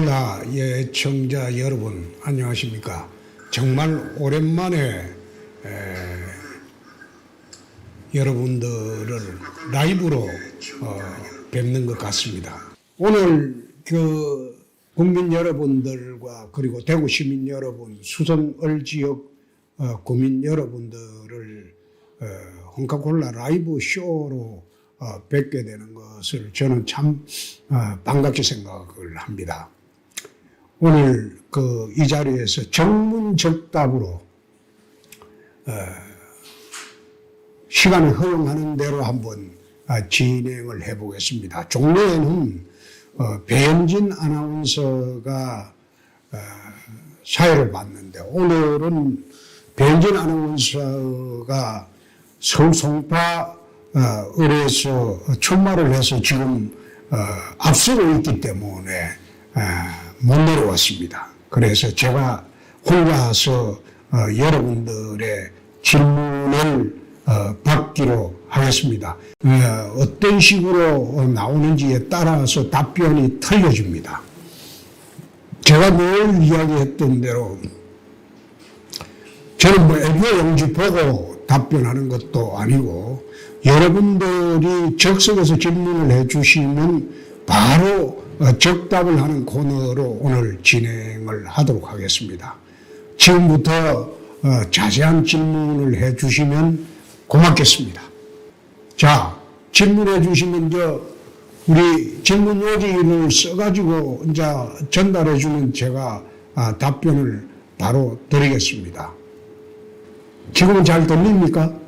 홍카콜라 예청자 여러분 안녕하십니까. 정말 오랜만에 여러분들을 라이브로 뵙는 것 같습니다. 오늘 국민 여러분들과 그리고 대구 시민 여러분, 수성을 지역 구민 여러분들을 홍카콜라 라이브 쇼로 뵙게 되는 것을 저는 참 반갑게 생각을 합니다. 오늘 이 자리에서 정문적답으로 시간을 허용하는 대로 한번 진행을 해보겠습니다. 종로에는 배현진 아나운서가 사회를 봤는데 오늘은 배현진 아나운서가 서울 송파 을에서 출마를 해서 지금 앞서고 있기 때문에 못 내려왔습니다. 그래서 제가 혼자서 여러분들의 질문을 받기로 하겠습니다. 어떤 식으로 나오는지에 따라서 답변이 틀려집니다. 제가 늘 이야기했던 대로 저는 LPO 용지 보고 답변하는 것도 아니고 여러분들이 적석에서 질문을 해주시면 바로 적답을 하는 코너로 오늘 진행을 하도록 하겠습니다. 지금부터 자세한 질문을 해주시면 고맙겠습니다. 자, 질문해 주시면 우리 질문 요지를 써가지고 이제 전달해 주면 제가 답변을 바로 드리겠습니다. 지금은 잘 들립니까?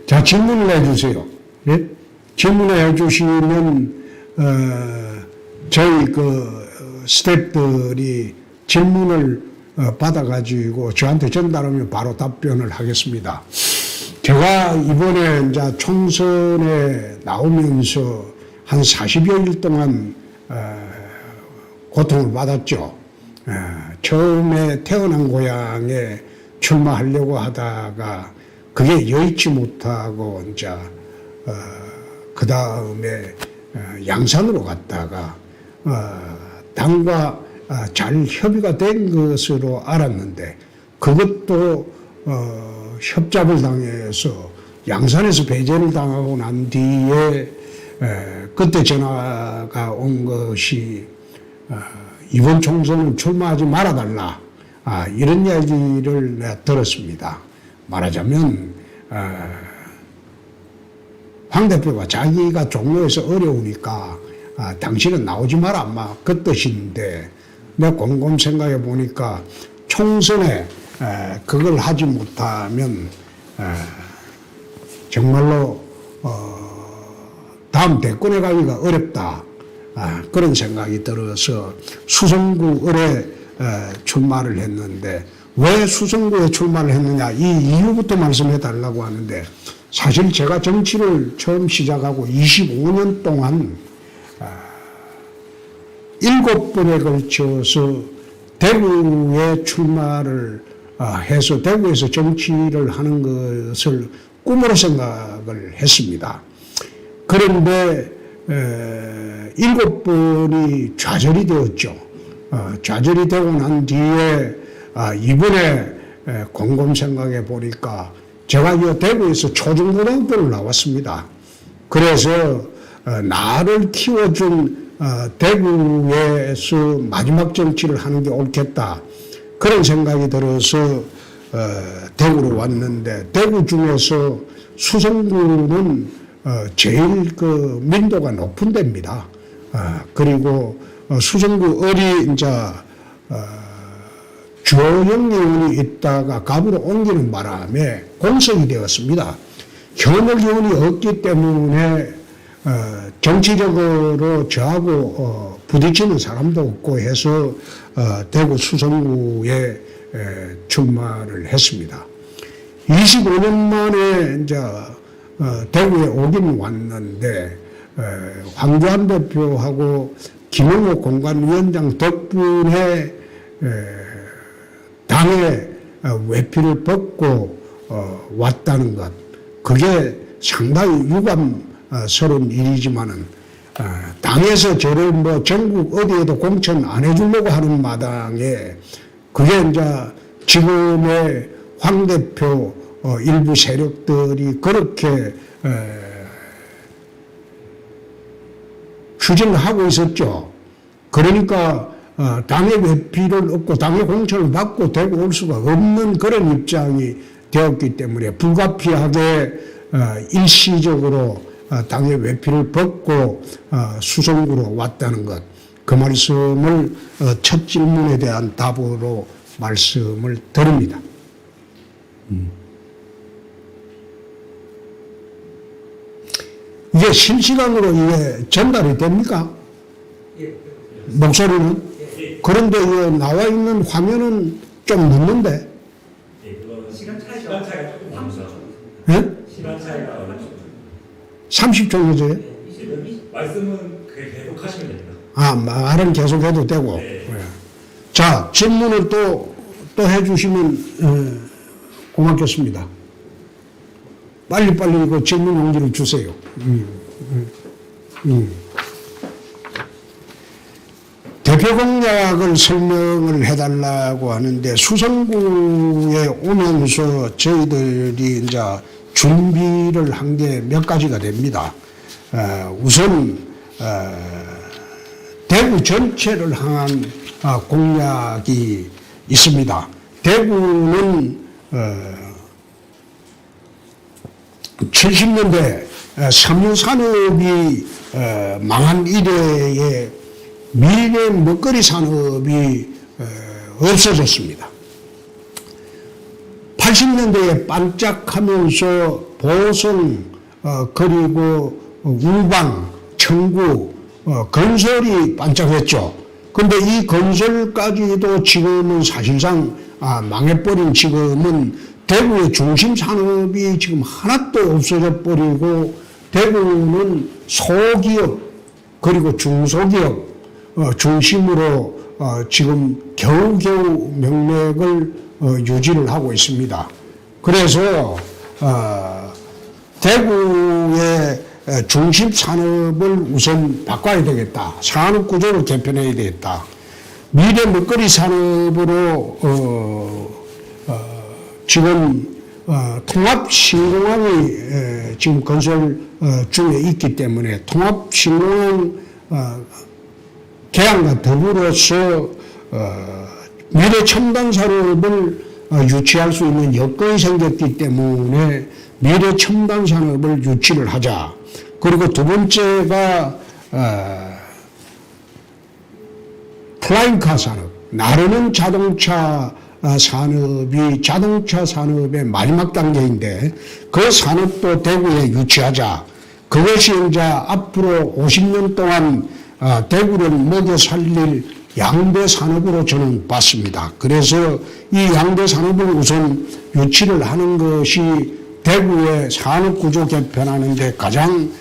자, 질문을 해주세요. 네? 질문을 해주시면 저희 스태프들이 질문을 받아가지고 저한테 전달하면 바로 답변을 하겠습니다. 제가 이번에 이제 총선에 나오면서 한 40여 일 동안 고통을 받았죠. 처음에 태어난 고향에 출마하려고 하다가 그게 여의치 못하고 이제 그 다음에 양산으로 갔다가 당과 잘 협의가 된 것으로 알았는데 그것도 협잡을 당해서 양산에서 배제를 당하고 난 뒤에 그때 전화가 온 것이 이번 총선은 출마하지 말아달라 이런 이야기를 내가 들었습니다. 말하자면 황 대표가 자기가 종로에서 어려우니까 당신은 나오지 마라 아마 그 뜻인데 내가 곰곰 생각해 보니까 총선에 그걸 하지 못하면 정말로 다음 대권에 가기가 어렵다 그런 생각이 들어서 수성구 을에 출마를 했는데 왜 수성구에 출마를 했느냐 이 이유부터 말씀해 달라고 하는데 사실 제가 정치를 처음 시작하고 25년 동안 7번에 걸쳐서 대구에 출마를 해서 대구에서 정치를 하는 것을 꿈으로 생각을 했습니다. 그런데 7번이 좌절이 되었죠. 좌절이 되고 난 뒤에 이번에 곰곰 생각해 보니까 제가 이 대구에서 초중고등학교를 나왔습니다. 그래서 나를 키워준 대구에서 마지막 정치를 하는 게 옳겠다. 그런 생각이 들어서 대구로 왔는데 대구 중에서 수성구는 제일 민도가 높은 데입니다. 그리고 수성구 을이 이제 주호영 의원이 있다가 갑으로 옮기는 바람에 공석이 되었습니다. 현역 의원이 없기 때문에 정치적으로 저하고 부딪히는 사람도 없고 해서 대구 수성구에 출마를 했습니다. 25년 만에 이제 대구에 오긴 왔는데 황교안 대표하고 김영호 공관위원장 덕분에 당의 외피를 벗고 왔다는 것, 그게 상당히 유감스러운 일이지만은 당에서 저를 뭐 전국 어디에도 공천 안 해주려고 하는 마당에 그게 이제 지금의 황 대표 일부 세력들이 그렇게 추진을 하고 있었죠. 그러니까 당의 회피를 얻고 당의 공천을 받고 되고 올 수가 없는 그런 입장이 되었기 때문에 불가피하게 일시적으로 당의 회피를 벗고 수성구로 왔다는 것. 그 말씀을 첫 질문에 대한 답으로 말씀을 드립니다. 이게 실시간으로 이게 전달이 됩니까? 목소리는? 그런데 이 나와 있는 화면은 좀 늦는데? 시간 차이가 조금 나죠. 예? 시간 차이가 30초죠? 말씀은 그게 계속 하시면 됩니다. 말은 계속 해도 되고. 네. 자, 질문을 또 해주시면 고맙겠습니다. 빨리빨리 그 질문 용지를 주세요. 대표 공약을 설명을 해달라고 하는데 수성구에 오면서 저희들이 이제 준비를 한 게 몇 가지가 됩니다. 우선 대구 전체를 향한 공약이 있습니다. 대구는 70년대 삼류산업이 망한 이래에 미래 먹거리 산업이 없어졌습니다. 80년대에 반짝하면서 보성 그리고 우방, 청구 건설이 반짝했죠. 그런데 이 건설까지도 지금은 사실상 망해버린 지금은 대구의 중심 산업이 지금 하나도 없어져 버리고 대구는 소기업 그리고 중소기업 중심으로 지금 겨우겨우 명맥을 유지를 하고 있습니다. 그래서 대구의 중심 산업을 우선 바꿔야 되겠다. 산업 구조를 개편해야 되겠다. 미래 먹거리 산업으로 지금 통합신공항이 지금 건설 중에 있기 때문에 통합신공항 개항과 더불어서 미래 첨단 산업을 유치할 수 있는 여건이 생겼기 때문에 미래 첨단 산업을 유치를 하자. 그리고 두 번째가 플라잉카 산업, 나르는 자동차 산업이 자동차 산업의 마지막 단계인데 그 산업도 대구에 유치하자. 그것이 이제 앞으로 50년 동안 대구를 먹여 살릴 양대 산업으로 저는 봤습니다. 그래서 이 양대 산업을 우선 유치를 하는 것이 대구의 산업 구조 개편하는 데 가장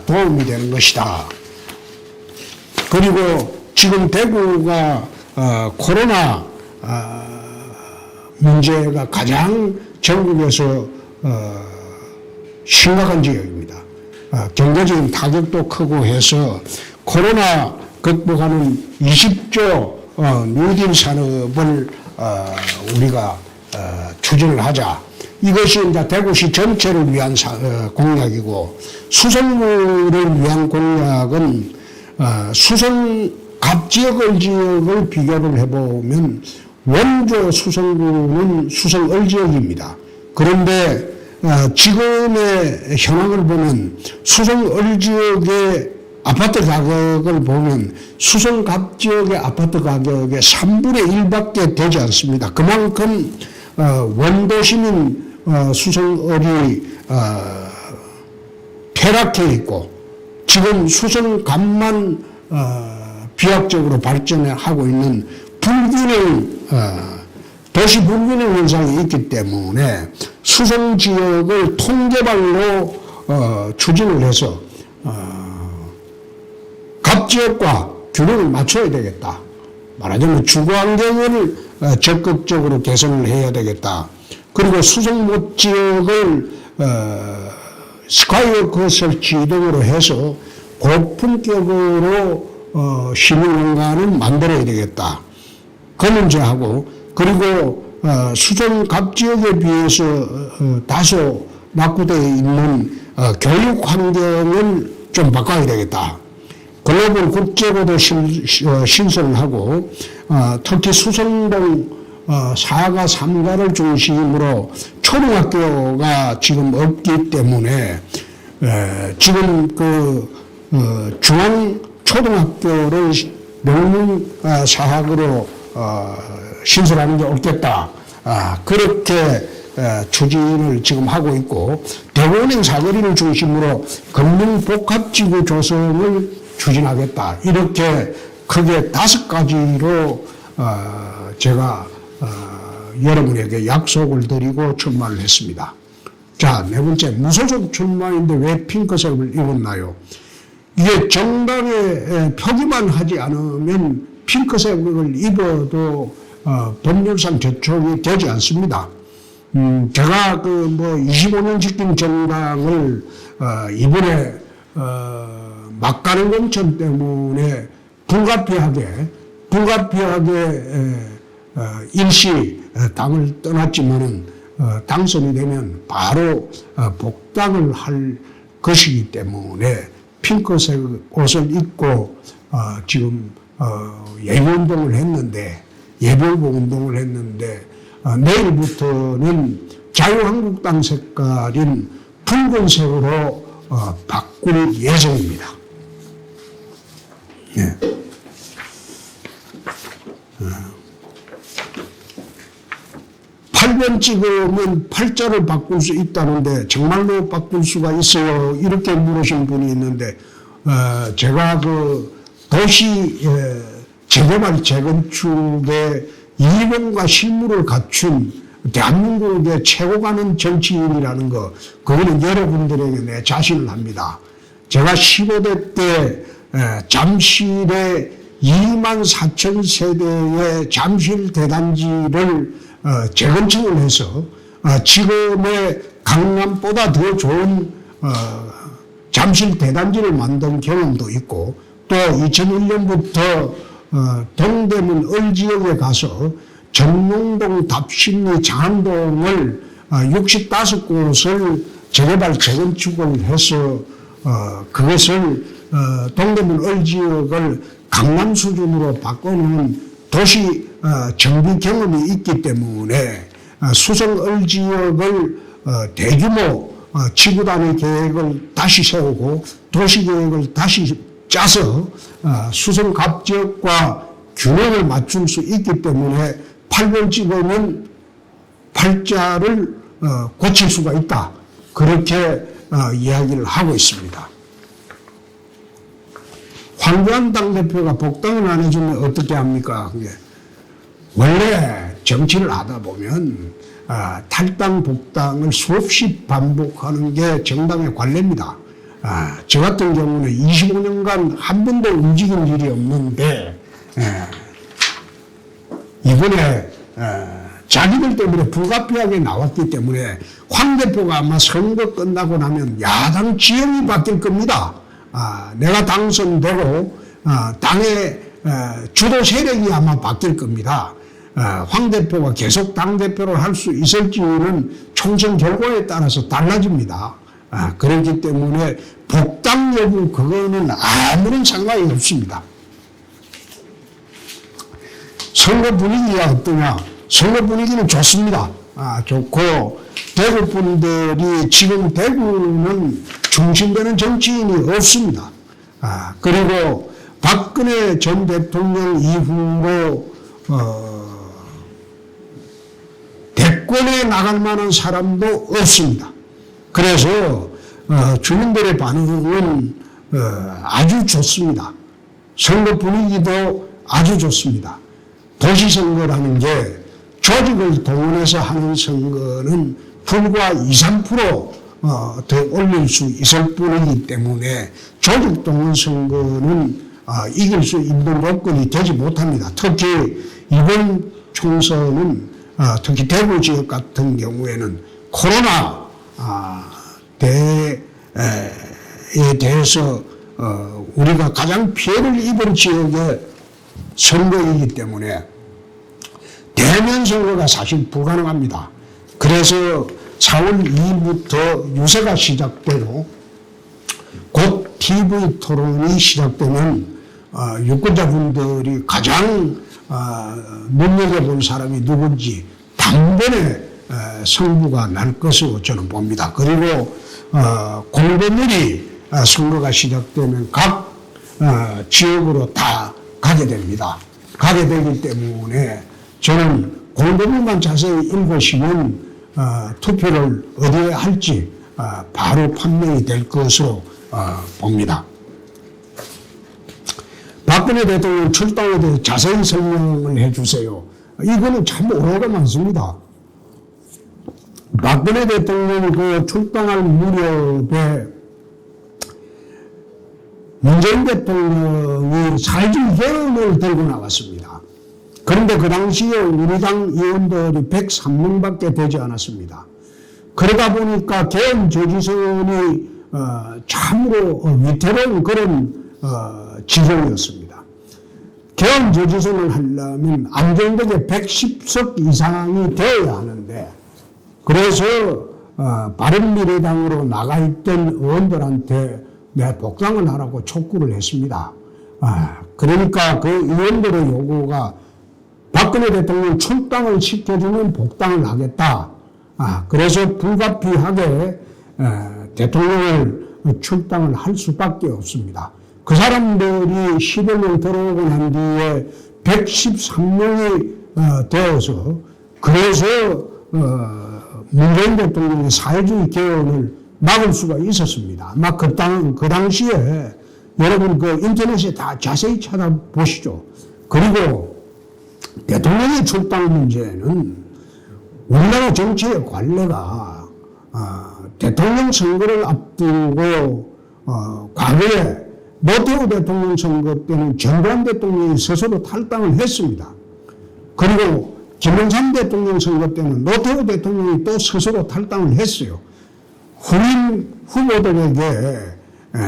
도움이 되는 것이다. 그리고 지금 대구가 코로나 문제가 가장 전국에서 심각한 지역입니다. 경제적인 타격도 크고 해서 코로나 극복하는 20조 뉴딜 산업을 우리가 추진을 하자. 이것이 이제 대구시 전체를 위한 공약이고 수성구를 위한 공약은 수성 갑지역 을지역을 비교를 해보면 원조 수성구는 수성 을지역입니다. 그런데 지금의 현황을 보면 수성 을지역의 아파트 가격을 보면 수성 갑지역의 아파트 가격의 3분의 1밖에 되지 않습니다. 그만큼 원도시민 수성을이 퇴락해 있고 지금 수성갑만 비약적으로 발전하고 있는 불균형 도시 불균형 현상이 있기 때문에 수성 지역을 통개발로 추진을 해서 갑지역과 균형을 맞춰야 되겠다. 말하자면 주거 환경을 적극적으로 개선을 해야 되겠다. 그리고 수성못 지역을 스카이워크 설치 등으로 해서 고품격으로 시민공간은 만들어야 되겠다. 그 문제하고, 그리고 수성갑 지역에 비해서 다소 낙후되어 있는 교육 환경을 좀 바꿔야 되겠다. 글로벌 국제고도 신설하고 특히 수성동 4가 3가를 중심으로 초등학교가 지금 없기 때문에 지금 중앙 초등학교를 명문 사학으로 신설하는 게 옳겠다. 그렇게 추진을 지금 하고 있고, 대구은행 사거리를 중심으로 금융복합지구 조성을 추진하겠다. 이렇게 크게 5가지로 제가 여러분에게 약속을 드리고 출마를 했습니다. 자, 네 번째, 무소속 출마인데 왜 핑크색을 입었나요? 이게 정당에 표기만 하지 않으면 핑크색을 입어도 법률상 저촉이 되지 않습니다. 제가 25년 지킨 정당을 이번에 막가는 공천 때문에 불가피하게 일시 당을 떠났지만은 당선이 되면 바로 복당을 할 것이기 때문에 핑크색 옷을 입고 지금 예비운동을 했는데 내일부터는 자유한국당 색깔인 붉은색으로 바꿀 예정입니다. 네. 8번 찍으면 팔자를 바꿀 수 있다는데 정말로 바꿀 수가 있어요? 이렇게 물으신 분이 있는데 제가 도시 재개발 재건축의 이론과 실무를 갖춘 대한민국의 최고 가는 정치인이라는 거, 그거는 여러분들에게 내 자신을 합니다. 제가 15대 때 잠실에 2만 4천 세대의 잠실 대단지를 재건축을 해서 지금의 강남보다 더 좋은 잠실 대단지를 만든 경험도 있고, 또 2001년부터 동대문 을지역에 가서 전농동, 답심리, 장안동을 65곳을 재개발 재건축을 해서 그것을 동대문 을지역을 강남 수준으로 바꿔놓은 도시 정비 경험이 있기 때문에 수성 을지역을 대규모 지구 단위 계획을 다시 세우고 도시 계획을 다시 짜서 수성갑 지역과 균형을 맞출 수 있기 때문에 8번 찍으면 팔자를 고칠 수가 있다. 그렇게 이야기를 하고 있습니다. 황교안 당대표가 복당을 안 해주면 어떻게 합니까? 원래 정치를 하다 보면 탈당, 복당을 수없이 반복하는 게 정당의 관례입니다. 저 같은 경우는 25년간 한 번도 움직인 일이 없는데 이번에 자기들 때문에 불가피하게 나왔기 때문에 황 대표가 아마 선거 끝나고 나면 야당 지형이 바뀔 겁니다. 내가 당선되고 당의 주도 세력이 아마 바뀔 겁니다. 황 대표가 계속 당대표를 할 수 있을지는 총선 결과에 따라서 달라집니다. 그렇기 때문에 복당 여부 그거는 아무런 상관이 없습니다. 선거 분위기가 어떠냐? 선거 분위기는 좋습니다. 좋고, 대구 분들이 지금 대구는 중심되는 정치인이 없습니다. 그리고 박근혜 전 대통령 이후로 대권에 나갈 만한 사람도 없습니다. 그래서 주민들의 반응은 아주 좋습니다. 선거 분위기도 아주 좋습니다. 도시선거라는 게 조직을 동원해서 하는 선거는 불과 2, 3% 더 올릴 수 있을 뿐이기 때문에 조직 동원 선거는 이길 수 있는 여건이 되지 못합니다. 특히 이번 총선은 특히 대구 지역 같은 경우에는 코로나 에 대해서 우리가 가장 피해를 입은 지역의 선거이기 때문에 대면 선거가 사실 불가능합니다. 그래서 4월 2일부터 유세가 시작되고 곧 TV 토론이 시작되면 유권자분들이 가장 눈여겨볼 사람이 누군지 단번에 승부가 날 것으로 저는 봅니다. 그리고 공보물이 선거가 시작되면 각 지역으로 다 가게 됩니다. 가게 되기 때문에 저는 공보물만 자세히 읽으시면 투표를 어디에 할지 바로 판명이 될 것으로 봅니다. 박근혜 대통령 출당에 대해 자세히 설명을 해주세요. 이거는 참 오해가 많습니다. 박근혜 대통령 그 출당할 무렵에 문재인 대통령이 사회주의 개헌을 들고 나왔습니다. 그런데 그 당시에 우리 당 의원들이 103명밖에 되지 않았습니다. 그러다 보니까 개헌 저지선이 참으로 위태로운 그런 지경이었습니다. 개헌 저지선을 하려면 안정되게 110석 이상이 되어야 하는데 그래서 바른미래당으로 나가 있던 의원들한테 내가 복당을 하라고 촉구를 했습니다. 그러니까 그 의원들의 요구가 박근혜 대통령 출당을 시켜주면 복당을 하겠다. 그래서 불가피하게 대통령을 출당을 할 수밖에 없습니다. 그 사람들이 10여 명 들어오고 난 뒤에 113명이 되어서 그래서 문재인 대통령의 사회주의 개헌을 막을 수가 있었습니다. 아마 그 당시에 여러분 그 인터넷에 다 자세히 찾아보시죠. 그리고 대통령의 출당 문제는 우리나라 정치의 관례가 대통령 선거를 앞두고 과거에 노태우 대통령 선거 때는 전두환 대통령이 스스로 탈당을 했습니다. 그리고 김영삼 대통령 선거 때는 노태우 대통령이 또 스스로 탈당을 했어요. 후임 후보들에게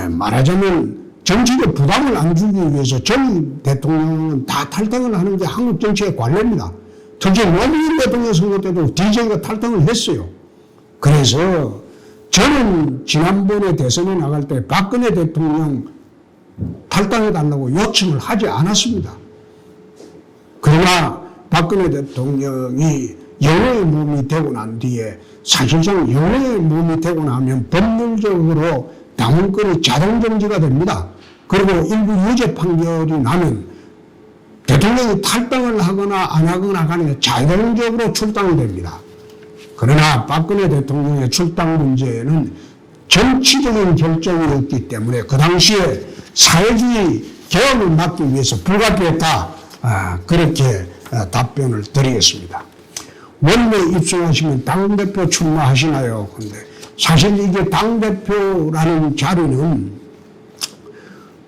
말하자면 정치적 부담을 안 주기 위해서 전 대통령은 다 탈당을 하는 게 한국 정치의 관례입니다. 특히 노무현 대통령 선거 때도 DJ가 탈당을 했어요. 그래서 저는 지난번에 대선에 나갈 때 박근혜 대통령 탈당해달라고 요청을 하지 않았습니다. 그러나 박근혜 대통령이 영호의 몸이 되고 난 뒤에 사실상 영호의 몸이 되고 나면 법률적으로 당원권이 자동정지가 됩니다. 그리고 일부 유죄 판결이 나면 대통령이 탈당을 하거나 안 하거나 간에 자동적으로 출당이 됩니다. 그러나 박근혜 대통령의 출당 문제는 정치적인 결정이었기 때문에 그 당시에 사회주의 개헌을 막기 위해서 불가피했다. 그렇게 답변을 드리겠습니다. 원내 입성하시면 당대표 출마하시나요? 근데 사실 이게 당대표라는 자리는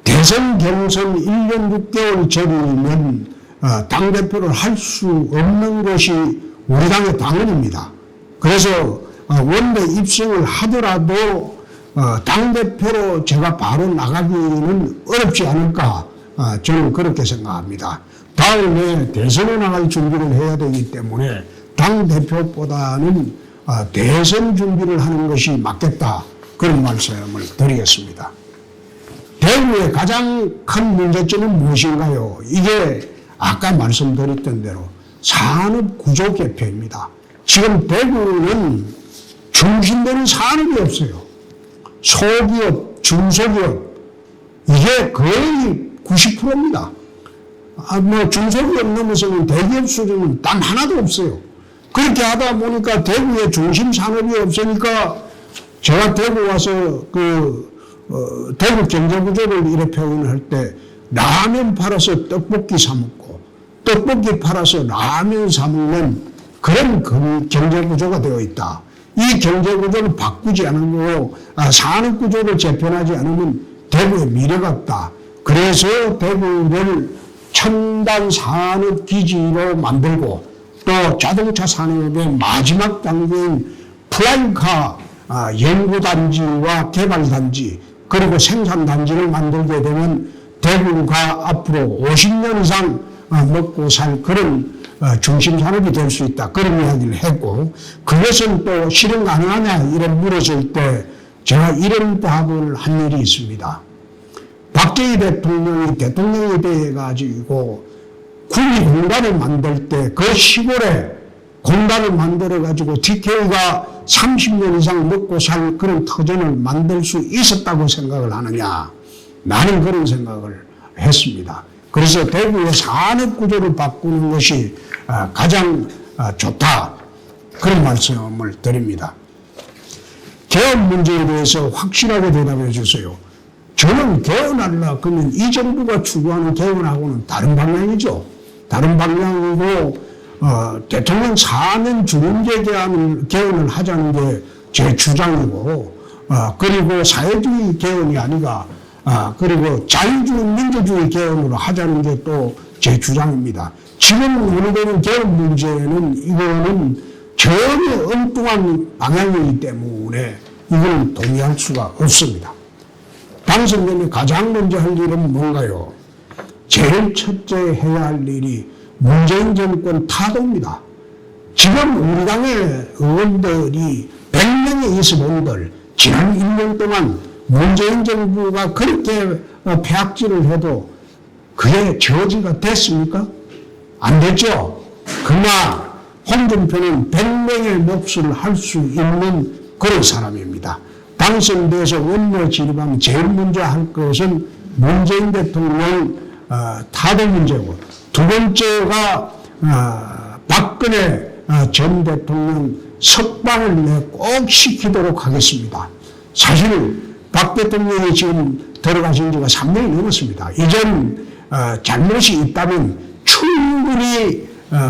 대선 경선 1년 6개월 전이면 당대표를 할 수 없는 것이 우리 당의 당원입니다. 그래서 원내 입성을 하더라도 당대표로 제가 바로 나가기는 어렵지 않을까 저는 그렇게 생각합니다. 다음에 대선에 나갈 준비를 해야 되기 때문에 당대표보다는 대선 준비를 하는 것이 맞겠다. 그런 말씀을 드리겠습니다. 대구의 가장 큰 문제점은 무엇인가요? 이게 아까 말씀드렸던 대로 산업구조 개편입니다. 지금 대구는 중심되는 산업이 없어요. 소기업, 중소기업 이게 거의 90%입니다. 중소기업 넘어서는 대기업 수준은 단 하나도 없어요. 그렇게 하다 보니까 대구에 중심 산업이 없으니까 제가 대구 와서 대구 경제구조를 이렇게 표현할 때 라면 팔아서 떡볶이 사 먹고 떡볶이 팔아서 라면 사 먹는 그런 경제구조가 되어 있다. 이 경제구조를 바꾸지 않으고 산업구조를 재편하지 않으면 대구의 미래가 없다. 그래서 대구를 첨단 산업기지로 만들고 또 자동차 산업의 마지막 단계인 플라잉카 연구단지와 개발단지 그리고 생산단지를 만들게 되면 대구가 앞으로 50년 이상 먹고 살 그런 중심 산업이 될 수 있다. 그런 이야기를 했고, 그것은 또 실현 가능하냐 이런 물었을 때 제가 이런 답을 한 일이 있습니다. 박정희 대통령이 대통령이 돼가지고 국립공단을 만들 때 그 시골에 공단을 만들어가지고 TK가 30년 이상 먹고 살 그런 터전을 만들 수 있었다고 생각을 하느냐. 나는 그런 생각을 했습니다. 그래서 대구의 산업 구조를 바꾸는 것이 가장 좋다. 그런 말씀을 드립니다. 개헌 문제에 대해서 확실하게 대답해 주세요. 저는 개헌하려 그러면 이 정부가 추구하는 개헌하고는 다른 방향이죠. 다른 방향이고 대통령 사면 주민제 개헌을 하자는 게 제 주장이고 그리고 사회주의 개헌이 아니라 그리고 자유주의 민주주의 개헌으로 하자는 게 또 제 주장입니다. 지금 논의되는 개헌 문제는 이거는 전혀 엉뚱한 방향이기 때문에 이거는 동의할 수가 없습니다. 당선되면 가장 먼저 할 일은 뭔가요? 제일 첫째 해야 할 일이 문재인 정권 타도입니다. 지금 우리 당의 의원들이 100명의 있어본들 지난 1년 동안 문재인 정부가 그렇게 폐악질을 해도 그게 저지가 됐습니까? 안 됐죠? 그러나 홍준표는 100명의 몫을 할 수 있는 그런 사람입니다. 당선돼서 원내 지휘하면 제일 먼저 할 것은 문재인 대통령 타도 문제고, 두 번째가 박근혜 전 대통령 석방을 꼭 시키도록 하겠습니다. 사실 박 대통령이 지금 들어가신 지가 3년이 넘었습니다. 이전 잘못이 있다면 충분히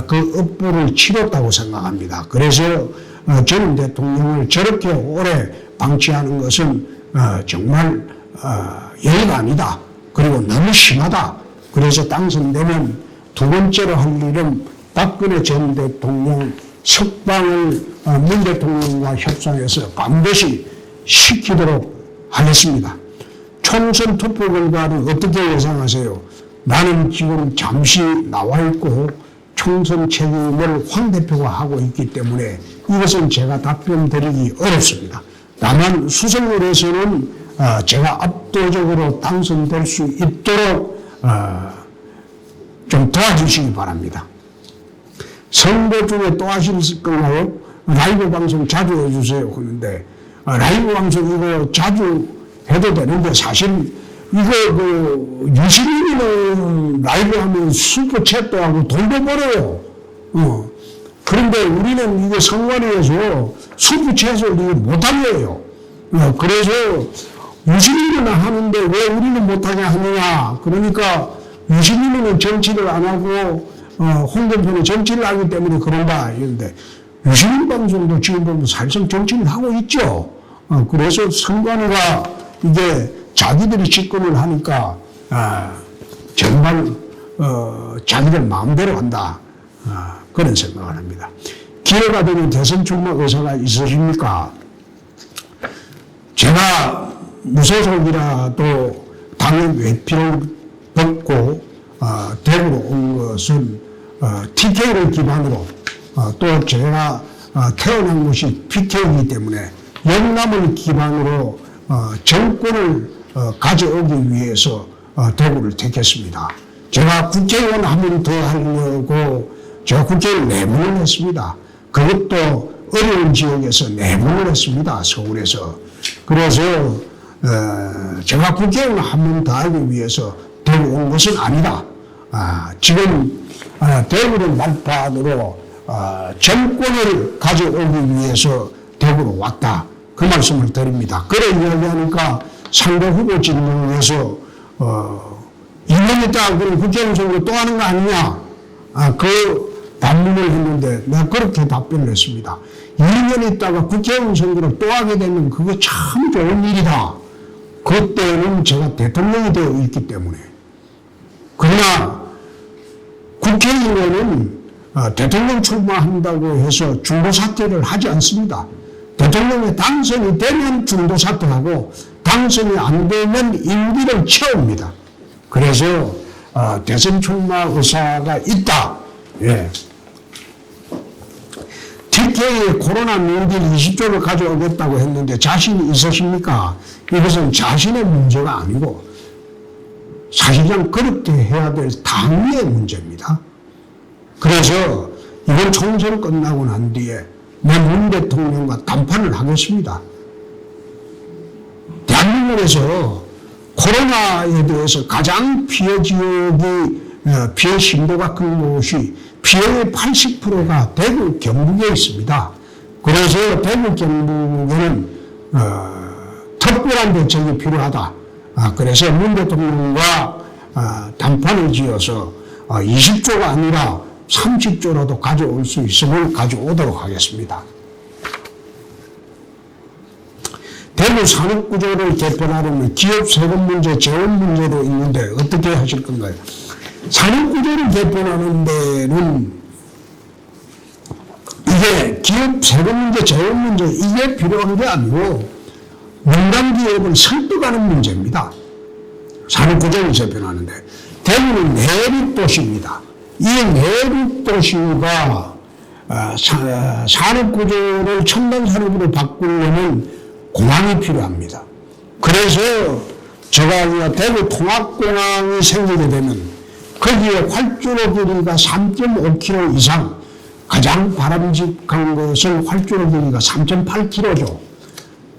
그 업보를 치렀다고 생각합니다. 그래서 전 대통령을 저렇게 오래 방치하는 것은 정말 예의가 아니다. 그리고 너무 심하다. 그래서 당선되면 두 번째로 할 일은 박근혜 전 대통령 석방을 문 대통령과 협상해서 반드시 시키도록 하겠습니다. 총선 투표 결과를 어떻게 예상하세요? 나는 지금 잠시 나와 있고 총선 책임을 황 대표가 하고 있기 때문에 이것은 제가 답변 드리기 어렵습니다. 다만 수성을에서는 제가 압도적으로 당선될 수 있도록 좀 도와주시기 바랍니다. 선거 중에 또 하실 건가요? 라이브 방송 자주 해주세요 하는데 라이브 방송 이거 자주 해도 되는데 사실 이거 유시민이는 라이브 하면 슈퍼챗도 하고 돈도 벌어요. 그런데 우리는 이게 선관위에서 슈퍼챗을 이게 못하게 해요. 그래서 유시민이는 하는데 왜 우리는 못하게 하느냐. 그러니까 유시민이는 정치를 안 하고 홍준표는 정치를 하기 때문에 그런다. 이런데 유시민 방송도 지금 보면 사실상 정치를 하고 있죠. 그래서 선관위가 이게 자기들이 집권을 하니까 정말 자기들 마음대로 한다. 그런 생각을 합니다. 기회가 되면 대선 출마 의사가 있으십니까? 제가 무소속이라도 당의 외피를 벗고 대구로 온 것은 TK를 기반으로 또 제가 태어난 곳이 PK이기 때문에 영남을 기반으로 정권을 가져오기 위해서 대구를 택했습니다. 제가 국회의원 한 번 더 하려고 제가 국회의원 4번을 했습니다. 그것도 어려운 지역에서 4번을 했습니다. 서울에서. 그래서 제가 국회의원 한 번 더 하기 위해서 대구 온 것은 아니다. 지금 대구를 말판으로 정권을 가져오기 위해서 대구로 왔다. 그 말씀을 드립니다. 그래 이야기하니까 상대 후보 진영에서 2년 있다 그럼 국회의원 선거 또 하는 거 아니냐. 그 반문을 했는데 내가 그렇게 답변을 했습니다. 2년 있다가 국회의원 선거를 또 하게 되면 그거 참 좋은 일이다. 그때는 제가 대통령이 되어 있기 때문에. 그러나 국회의원은 대통령 출마한다고 해서 중도사퇴를 하지 않습니다. 대통령이 당선이 되면 중도사퇴하고 당선이 안 되면 임기를 채웁니다. 그래서 대선 출마 의사가 있다. 예. TK에 코로나 명길 20조를 가져오겠다고 했는데 자신이 있으십니까? 이것은 자신의 문제가 아니고 사실상 그렇게 해야 될 당의 문제입니다. 그래서 이번 총선 끝나고 난 뒤에 내 문 대통령과 담판을 하겠습니다. 대한민국에서 코로나에 대해서 가장 피해 지역이 피해 심도가 큰 곳이 피해의 80%가 대구 경북에 있습니다. 그래서 대구 경북에는 특별한 대책이 필요하다. 그래서 문 대통령과 담판을 지어서 20조가 아니라 30조라도 가져올 수 있으면 가져오도록 하겠습니다. 대구 산업구조를 개편하려면 기업 세금 문제, 재원 문제도 있는데 어떻게 하실 건가요? 산업구조를 개편하는 데는 이게 기업 세금 문제, 재원 문제 이게 필요한 게 아니고 민간 기업을 설득하는 문제입니다. 산업구조를 개편하는데 대구는 내륙도시입니다. 이 내륙도시가 산업구조를 첨단 산업으로 바꾸려면 공항이 필요합니다. 그래서 제가 대구 통합공항이 생기게 되면 거기에 활주로 길이가 3.5km 이상, 가장 바람직한 것은 활주로 길이가 3.8km죠.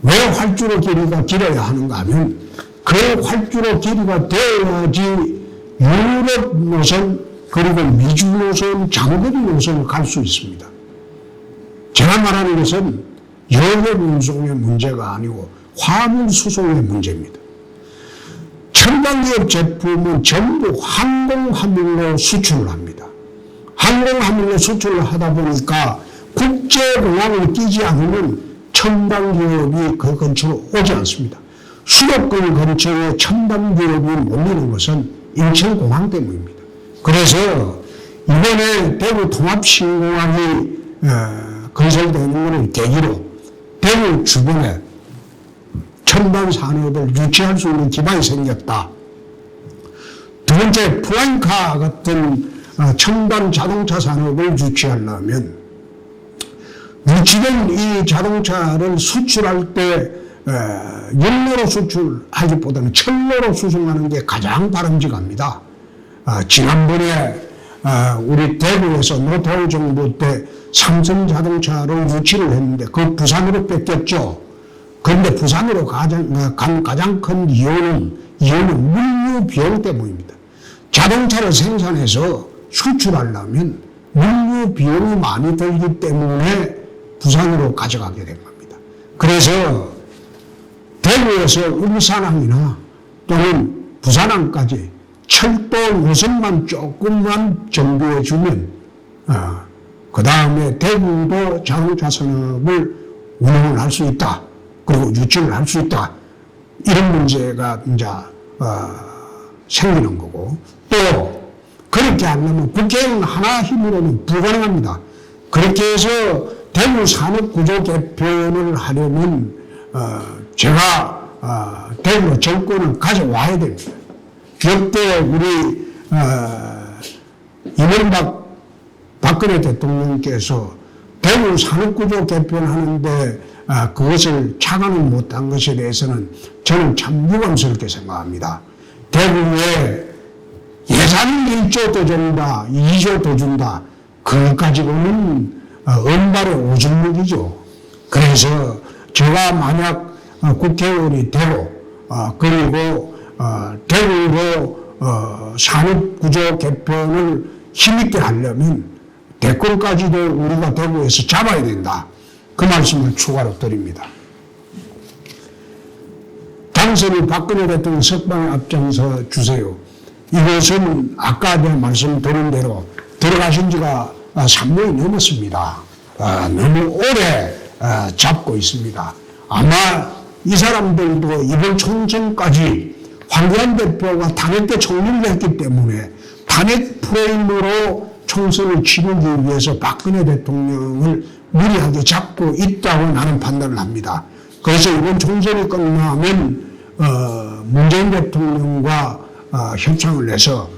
왜 활주로 길이가 길어야 하는가 하면 그 활주로 길이가 되어야지 유럽 노선 그리고 미주 노선, 장거리 노선을 갈 수 있습니다. 제가 말하는 것은 영업 운송의 문제가 아니고 화물 수송의 문제입니다. 첨단기업 제품은 전부 항공화물로 수출을 합니다. 항공화물로 수출을 하다 보니까 국제공항을 끼지 않으면 첨단기업이 그 근처로 오지 않습니다. 수도권 근처에 첨단기업이 몰리는 것은 인천공항 때문입니다. 그래서 이번에 대구 통합신공항이 건설되는 것을 계기로 대구 주변에 첨단 산업을 유치할 수 있는 기반이 생겼다. 두 번째, 플라잉카 같은 첨단 자동차 산업을 유치하려면 유치된 이 자동차를 수출할 때 연료로 수출하기보다는 철로로 수송하는 게 가장 바람직합니다. 지난번에 우리 대구에서 노태우 정부 때 삼성 자동차를 유치를 했는데 그 부산으로 뺏겼죠. 그런데 부산으로 간 가장 큰 이유는 물류 비용 때문입니다. 자동차를 생산해서 수출하려면 물류 비용이 많이 들기 때문에 부산으로 가져가게 된 겁니다. 그래서 대구에서 울산항이나 또는 부산항까지 철도 노선만 조금만 정비해 주면 그 다음에 대구도 자동차 산업을 운영을 할 수 있다. 그리고 유치를 할 수 있다. 이런 문제가 이제 생기는 거고, 또 그렇게 하려면 국회의원 하나 힘으로는 불가능합니다. 그렇게 해서 대구 산업구조 개편을 하려면 제가 대구 정권을 가져와야 됩니다. 역대 우리 이명박 박근혜 대통령께서 대구 산업구조 개편하는데 그것을 착안을 못한 것에 대해서는 저는 참 유감스럽게 생각합니다. 대구에 예산을 1조 더 준다, 2조 더 준다, 그것 가지고는 은발의 오줌묵이죠. 그래서 제가 만약 국회의원이 되고 그리고 대구로 산업구조 개편을 힘있게 하려면 대권까지도 우리가 대구에서 잡아야 된다. 그 말씀을 추가로 드립니다. 당선이 박근혜 대통령 석방에 앞장서 주세요. 이것은 아까 내가 말씀드린 대로 들어가신 지가 3년이 넘었습니다. 너무 오래 잡고 있습니다. 아마 이 사람들도 이번 총선까지 황교안 대표가 탄핵 때 총리를 했기 때문에 탄핵 프레임으로 총선을 치르기 위해서 박근혜 대통령을 무리하게 잡고 있다고 나는 판단을 합니다. 그래서 이번 총선이 끝나면 문재인 대통령과 협상을 해서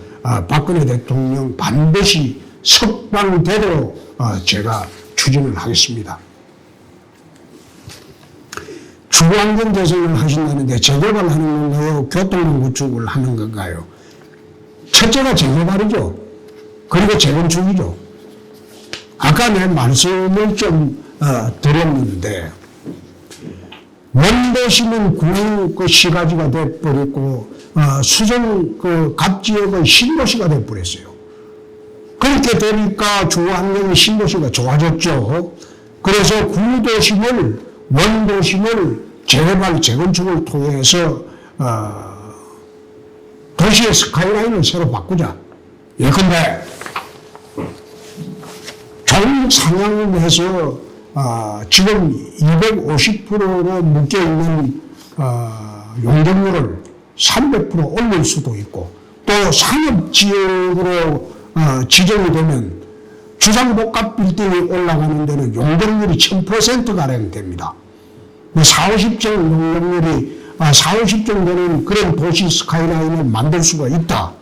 박근혜 대통령 반드시 석방되도록 제가 추진을 하겠습니다. 주거환경 개선을 하신다는데 재개발하는 건가요? 교통망 구축을 하는 건가요? 첫째가 재개발이죠. 그리고 재건축이죠. 아까 내 말씀을 좀 드렸는데 원도시는 구 그 시가지가 돼버렸고 수정 그 갑지역은 신도시가 돼버렸어요. 그렇게 되니까 주거환경이 신도시가 좋아졌죠. 그래서 구도심을 원도심을 재개발 재건축을 통해서 도시의 스카이라인을 새로 바꾸자. 예컨대 종 상향을 해서 지금 250%로 묶여있는 용적률을 300% 올릴 수도 있고 또 상업지역으로 지정이 되면 주상복합 빌딩이 올라가는 데는 용적률이 1000%가량 됩니다. 40, 50정 용적률이 40, 50정 되는 그런 도시 스카이라인을 만들 수가 있다.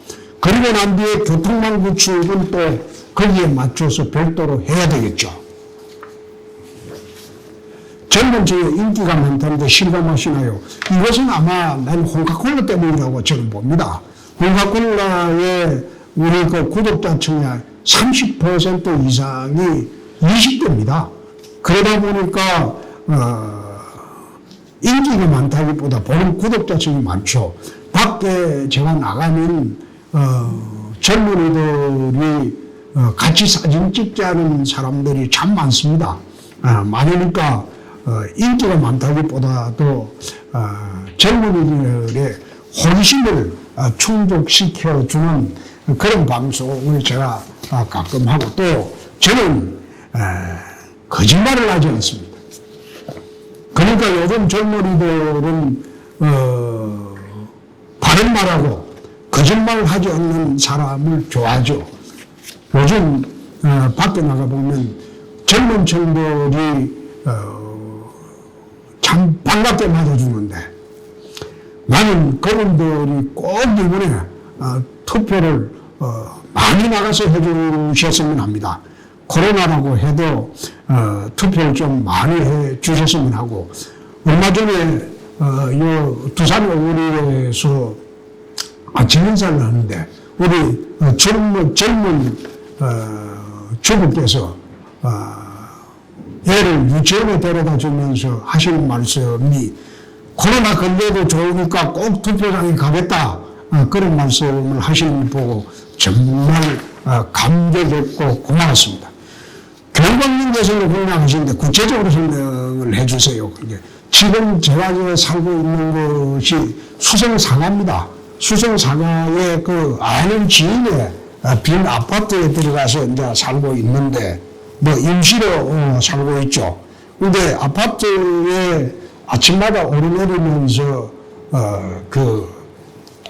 그리고 난 뒤에 교통망 구축은 또 거기에 맞춰서 별도로 해야 되겠죠. 젊은 층에 인기가 많다는데 실감하시나요? 이것은 아마 난 홍카콜라 때문이라고 저는 봅니다. 홍카콜라의 우리 그 구독자층의 30% 이상이 20대입니다. 그러다 보니까 인기가 많다기보다 보는 구독자층이 많죠. 밖에 제가 나가면 젊은이들이 같이 사진 찍자는 사람들이 참 많습니다. 많으니까 인기가 많다기보다도 젊은이들의 호기심을 충족시켜주는 그런 방송을 제가 가끔 하고 또 저는 거짓말을 하지 않습니다. 그러니까 요즘 젊은이들은 바른 말하고 거짓말 하지 않는 사람을 좋아하죠. 요즘 밖에 나가보면 젊은 층들이 참 반갑게 맞아주는데 나는 그분들이 꼭 이번에 투표를 많이 나가서 해주셨으면 합니다. 코로나라고 해도 투표를 좀 많이 해주셨으면 하고 얼마 전에 요 두산 어구리에서 아침 인사를 하는데 우리 젊은 주부께서 애를 유치원에 데려다 주면서 하시는 말씀이 코로나 걸려도 좋으니까 꼭 투표장에 가겠다. 그런 말씀을 하시는 거 보고 정말 감격했고 고마웠습니다. 교육방문 개선을 공략하시는데 구체적으로 설명을 해주세요. 지금 제가 살고 있는 것이 수성상가입니다. 수성상가의 그 아는 지인의 빈 아파트에 들어가서 이제 살고 있는데 뭐 임시로 살고 있죠. 근데 아파트에 아침마다 오르내리면서 그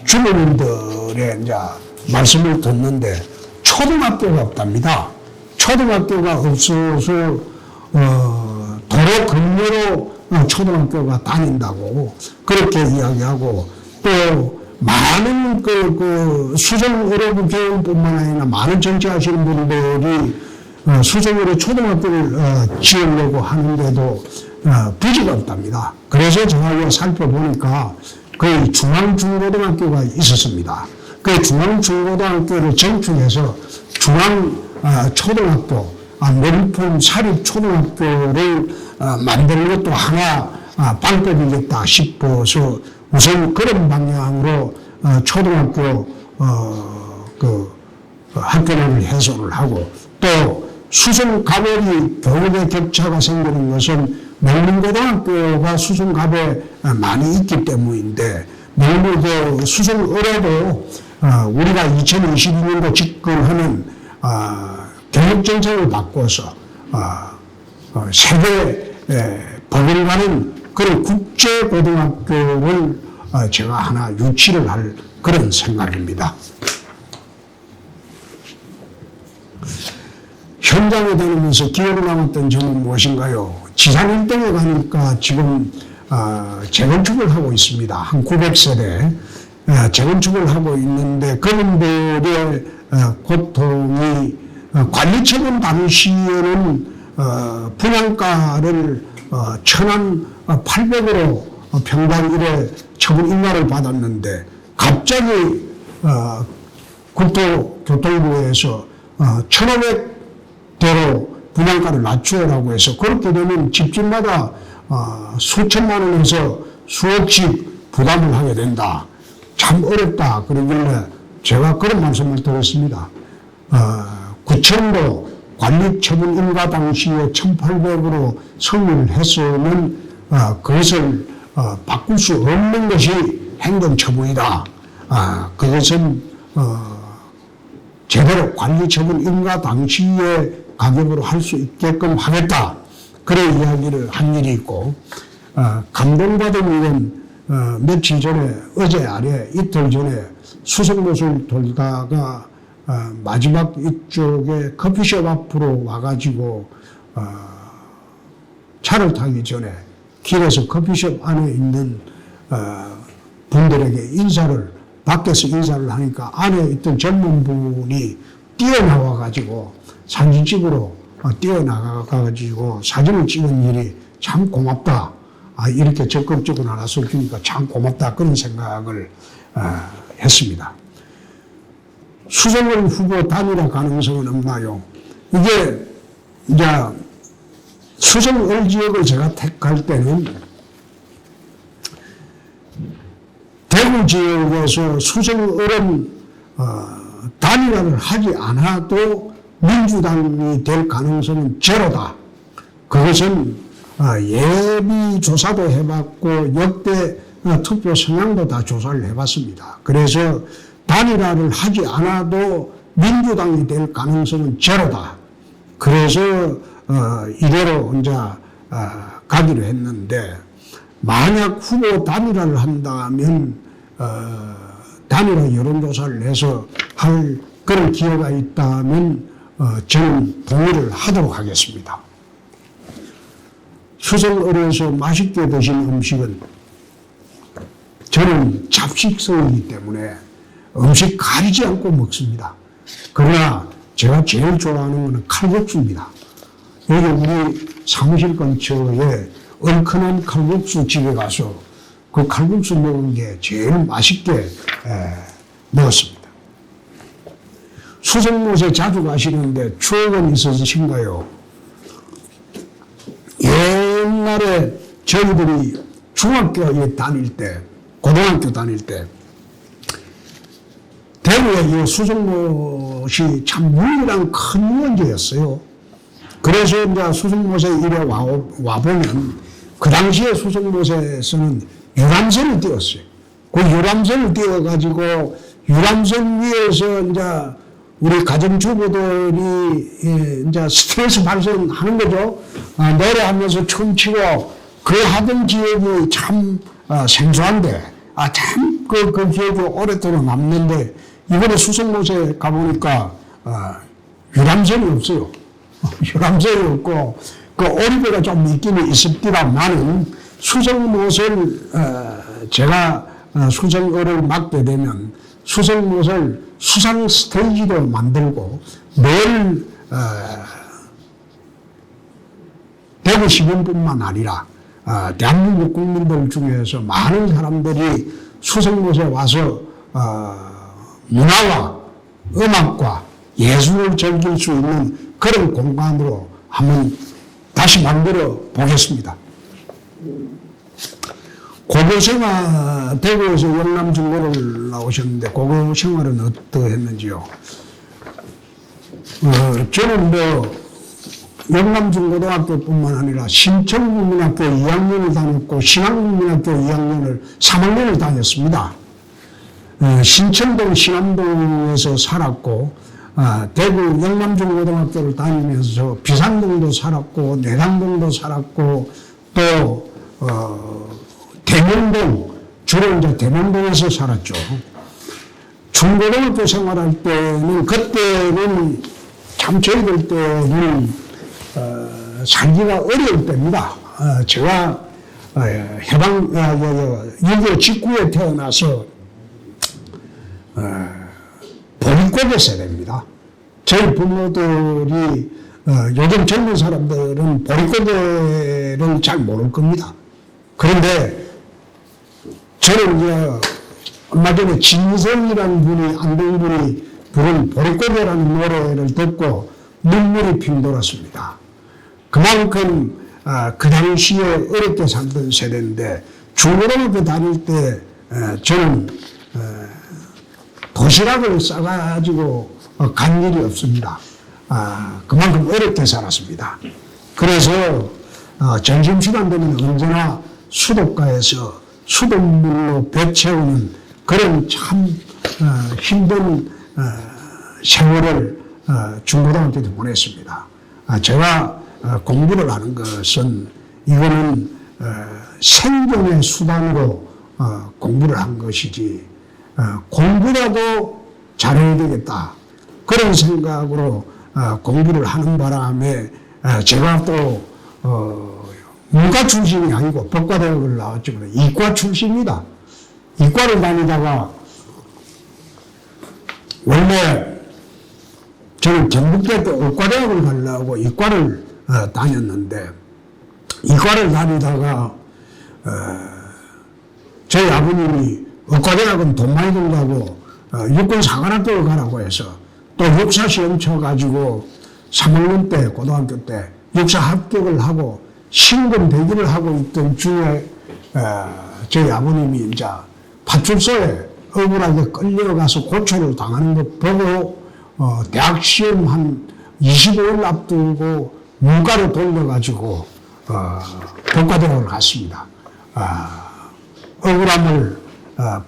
주민들의 이제 말씀을 듣는데 초등학교가 없답니다. 초등학교가 없어서 도로 근무로 초등학교가 다닌다고 그렇게 이야기하고 또 많은 그 수성 의료부 교원뿐만 아니라 많은 정치하시는 분들이 수성으로 초등학교를 지으려고 하는데도 부지가 없답니다. 그래서 제가 살펴보니까 거의 중앙중고등학교가 있었습니다. 그 중앙중고등학교를 정축해서 중앙초등학교, 명품 사립초등학교를 만드는 것도 하나 방법이겠다 싶어서 우선 그런 방향으로 초등학교 학교를 해소를 하고 또 수성갑에 교육의 격차가 생기는 것은 명문고등학교가 수성갑에 많이 있기 때문인데 명문 수성을에도 우리가 2022년도 집권하는 교육정책을 바꿔서 세계 버금가는 그런 국제고등학교를 제가 하나 유치를 할 그런 생각입니다. 현장에 다니면서 기억에 남았던 점은 무엇인가요? 지상 1등에 가니까 지금 재건축을 하고 있습니다. 한 900세대 재건축을 하고 있는데 그분들의 고통이 관리처분 당시에는 분양가를 1,800으로 평당 1회 처분 인가를 받았는데 갑자기 국토교통부에서 1,500대로 분양가를 낮추라고 해서 그렇게 되면 집집마다 수천만 원에서 수억씩 부담을 하게 된다. 참 어렵다. 그러길래 제가 그런 말씀을 드렸습니다. 구청도 관리처분 인가 당시에 1,800으로 성립을 했으면 그것을 바꿀 수 없는 것이 행정처분이다. 그것은 제대로 관리처분 인가 당시의 가격으로 할 수 있게끔 하겠다. 그런 이야기를 한 일이 있고 감동받은 일은 며칠 전에 어제 아래 이틀 전에 수성못을 돌다가 마지막 이쪽에 커피숍 앞으로 와가지고 차를 타기 전에 길에서 커피숍 안에 있는 분들에게 밖에서 인사를 하니까 안에 있던 젊은 분이 뛰어나와가지고 사진 찍으러 뛰어나가가지고 사진을 찍은 일이 참 고맙다. 이렇게 적극적으로 나서주니까 참 고맙다. 그런 생각을 했습니다. 수성을 후보 단일화 가능성은 없나요? 이게 이제 수성을 지역을 제가 택할 때는 대구 지역에서 수성을은 단일화를 하지 않아도 민주당이 될 가능성은 제로다. 그것은 예비 조사도 해봤고 역대 투표 성향도 다 조사를 해봤습니다. 그래서 단일화를 하지 않아도 민주당이 될 가능성은 제로다. 그래서 이대로 이제 가기로 했는데 만약 후보 단일화를 한다면 단일화 여론조사를 해서 할 그런 기회가 있다면 저는 동의를 하도록 하겠습니다. 수성을에서 맛있게 드신 음식은 저는 잡식성이기 때문에 음식 가리지 않고 먹습니다. 그러나 제가 제일 좋아하는 것은 칼국수입니다. 여기 우리 사무실 근처에 얼큰한 칼국수 집에 가서 그 칼국수 먹은 게 제일 맛있게 먹었습니다. 수성못에 자주 가시는데 추억은 있으신가요? 옛날에 저희들이 중학교에 다닐 때, 고등학교 다닐 때 대구에 이 수성못이 참 유일한 큰 유원지였어요. 그래서 이제 수성못에 이래 와보면 그 당시에 수성못에서는 유람선을 띄웠어요. 그 유람선을 띄워가지고 유람선 위에서 이제 우리 가정주부들이 이제 스트레스 발생하는 거죠. 노래하면서 춤추고 그 하던 기억이 참 생소한데, 참 그 기억이 오랫동안 남는데, 이번에 수성못에 가보니까 유람선이 없어요. 유람선이 없고, 그 오리배가 좀 있기는 있습니다만은 수성못을 제가 수성어를 맡게 되면 수성못을 수상 스테이지도 만들고 매일 대구 시민뿐만 아니라 대한민국 국민들 중에서 많은 사람들이 수성못에 와서 문화와 음악과 예술을 즐길 수 있는 그런 공간으로 한번 다시 만들어 보겠습니다. 고교생활, 대구에서 영남중고를 나오셨는데 고교생활은 어떠했는지요? 저는 영남중고등학교뿐만 아니라 신천국민학교 2학년을 다녔고 신안국민학교 2학년을 3학년을 다녔습니다. 신천동 신암동에서 살았고 대구 영남중고등학교를 다니면서 비산동도 살았고 내당동도 살았고 또 대명동, 주로 이제 대명동에서 살았죠. 중고등학교 생활할 때는, 그때는 참 저희들 때는 살기가 어려울 때입니다. 제가 해방 6.25 직후에 태어나서 보릿고개 세대입니다. 저희 부모들이 요즘 젊은 사람들은 보릿고개를 잘 모를 겁니다. 그런데 저는 이제 얼마 전에 진성이라는 분이 안동분이 부른 보릿고개라는 노래를 듣고 눈물이 핑 돌았습니다. 그만큼 그 당시에 어렵게 살던 세대인데 중고등학교 다닐 때 저는 도시락을 싸가지고 간 일이 없습니다. 그만큼 어렵게 살았습니다. 그래서 점심시간 되면 언제나 수도가에서 수돗물로 배 채우는 그런 참 힘든 세월을 중고등학교 때 보냈습니다. 제가 공부를 하는 것은 이거는 생존의 수단으로 공부를 한 것이지 공부라도 잘해야 되겠다 그런 생각으로 공부를 하는 바람에 제가 또 문과 출신이 아니고 법과대학을 나왔지만 이과 출신입니다. 이과를 다니다가 원래 저는 경북대 때 의과대학을 가려고 이과를 다녔는데 이과를 다니다가 저희 아버님이 의과대학은 돈 많이 든다고 육군사관학교를 가라고 해서 또 육사시험 쳐가지고 3학년 때 고등학교 때 육사 합격을 하고 신금 대기를 하고 있던 중에 저희 아버님이 이제 파출소에 억울하게 끌려가서 고초를 당하는 것 보고 대학 시험 한 25일 앞두고 문과로 돌려가지고 법과대학을 갔습니다. 억울함을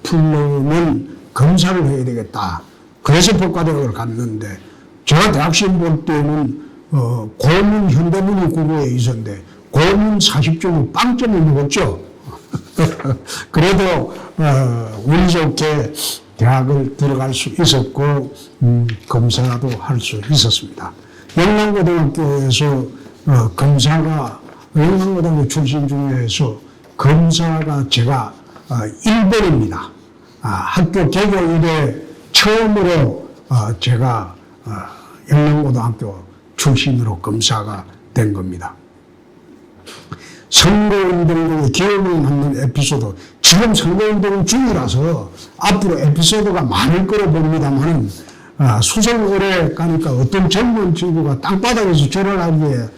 풀려면 검사를 해야 되겠다. 그래서 법과대학을 갔는데 제가 대학 시험 볼 때는 고문 현대문이 국어에 있었는데 고문 40점은 빵점을 먹었죠. 그래도 운 좋게 대학을 들어갈 수 있었고 검사도 할 수 있었습니다. 영남고등학교에서 검사가 영남고등학교 출신 중에서 검사가 제가 1번입니다. 학교 개교 이래 처음으로 제가 영남고등학교 출신으로 검사가 된 겁니다. 선거운동 기억을 남는 에피소드, 지금 선거운동 중이라서 앞으로 에피소드가 많을 거로 봅니다만 수성을에 가니까 어떤 젊은 친구가 땅바닥에서 절을 하기에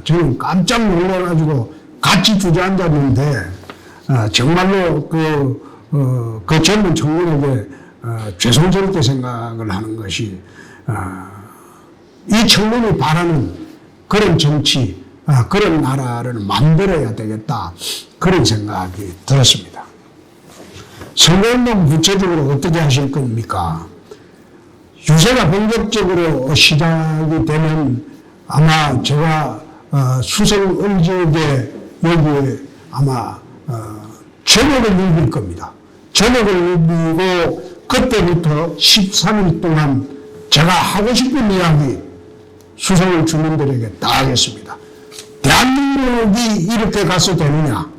저는 깜짝 놀라가지고 같이 주저앉았는데 정말로 그 젊은 청년에게 죄송스럽게 생각을 하는 것이 이 청년이 바라는 그런 정치, 그런 나라를 만들어야 되겠다 그런 생각이 들었습니다. 선거운동 구체적으로 어떻게 하실 겁니까? 유세가 본격적으로 시작이 되면 아마 제가 수성을 지역에 여기에 아마 저녁을 누빌 겁니다. 저녁을 누비고 그때부터 13일 동안 제가 하고 싶은 이야기 수성을 주민들에게 다 하겠습니다. 대한민국이 이렇게 가서 되느냐?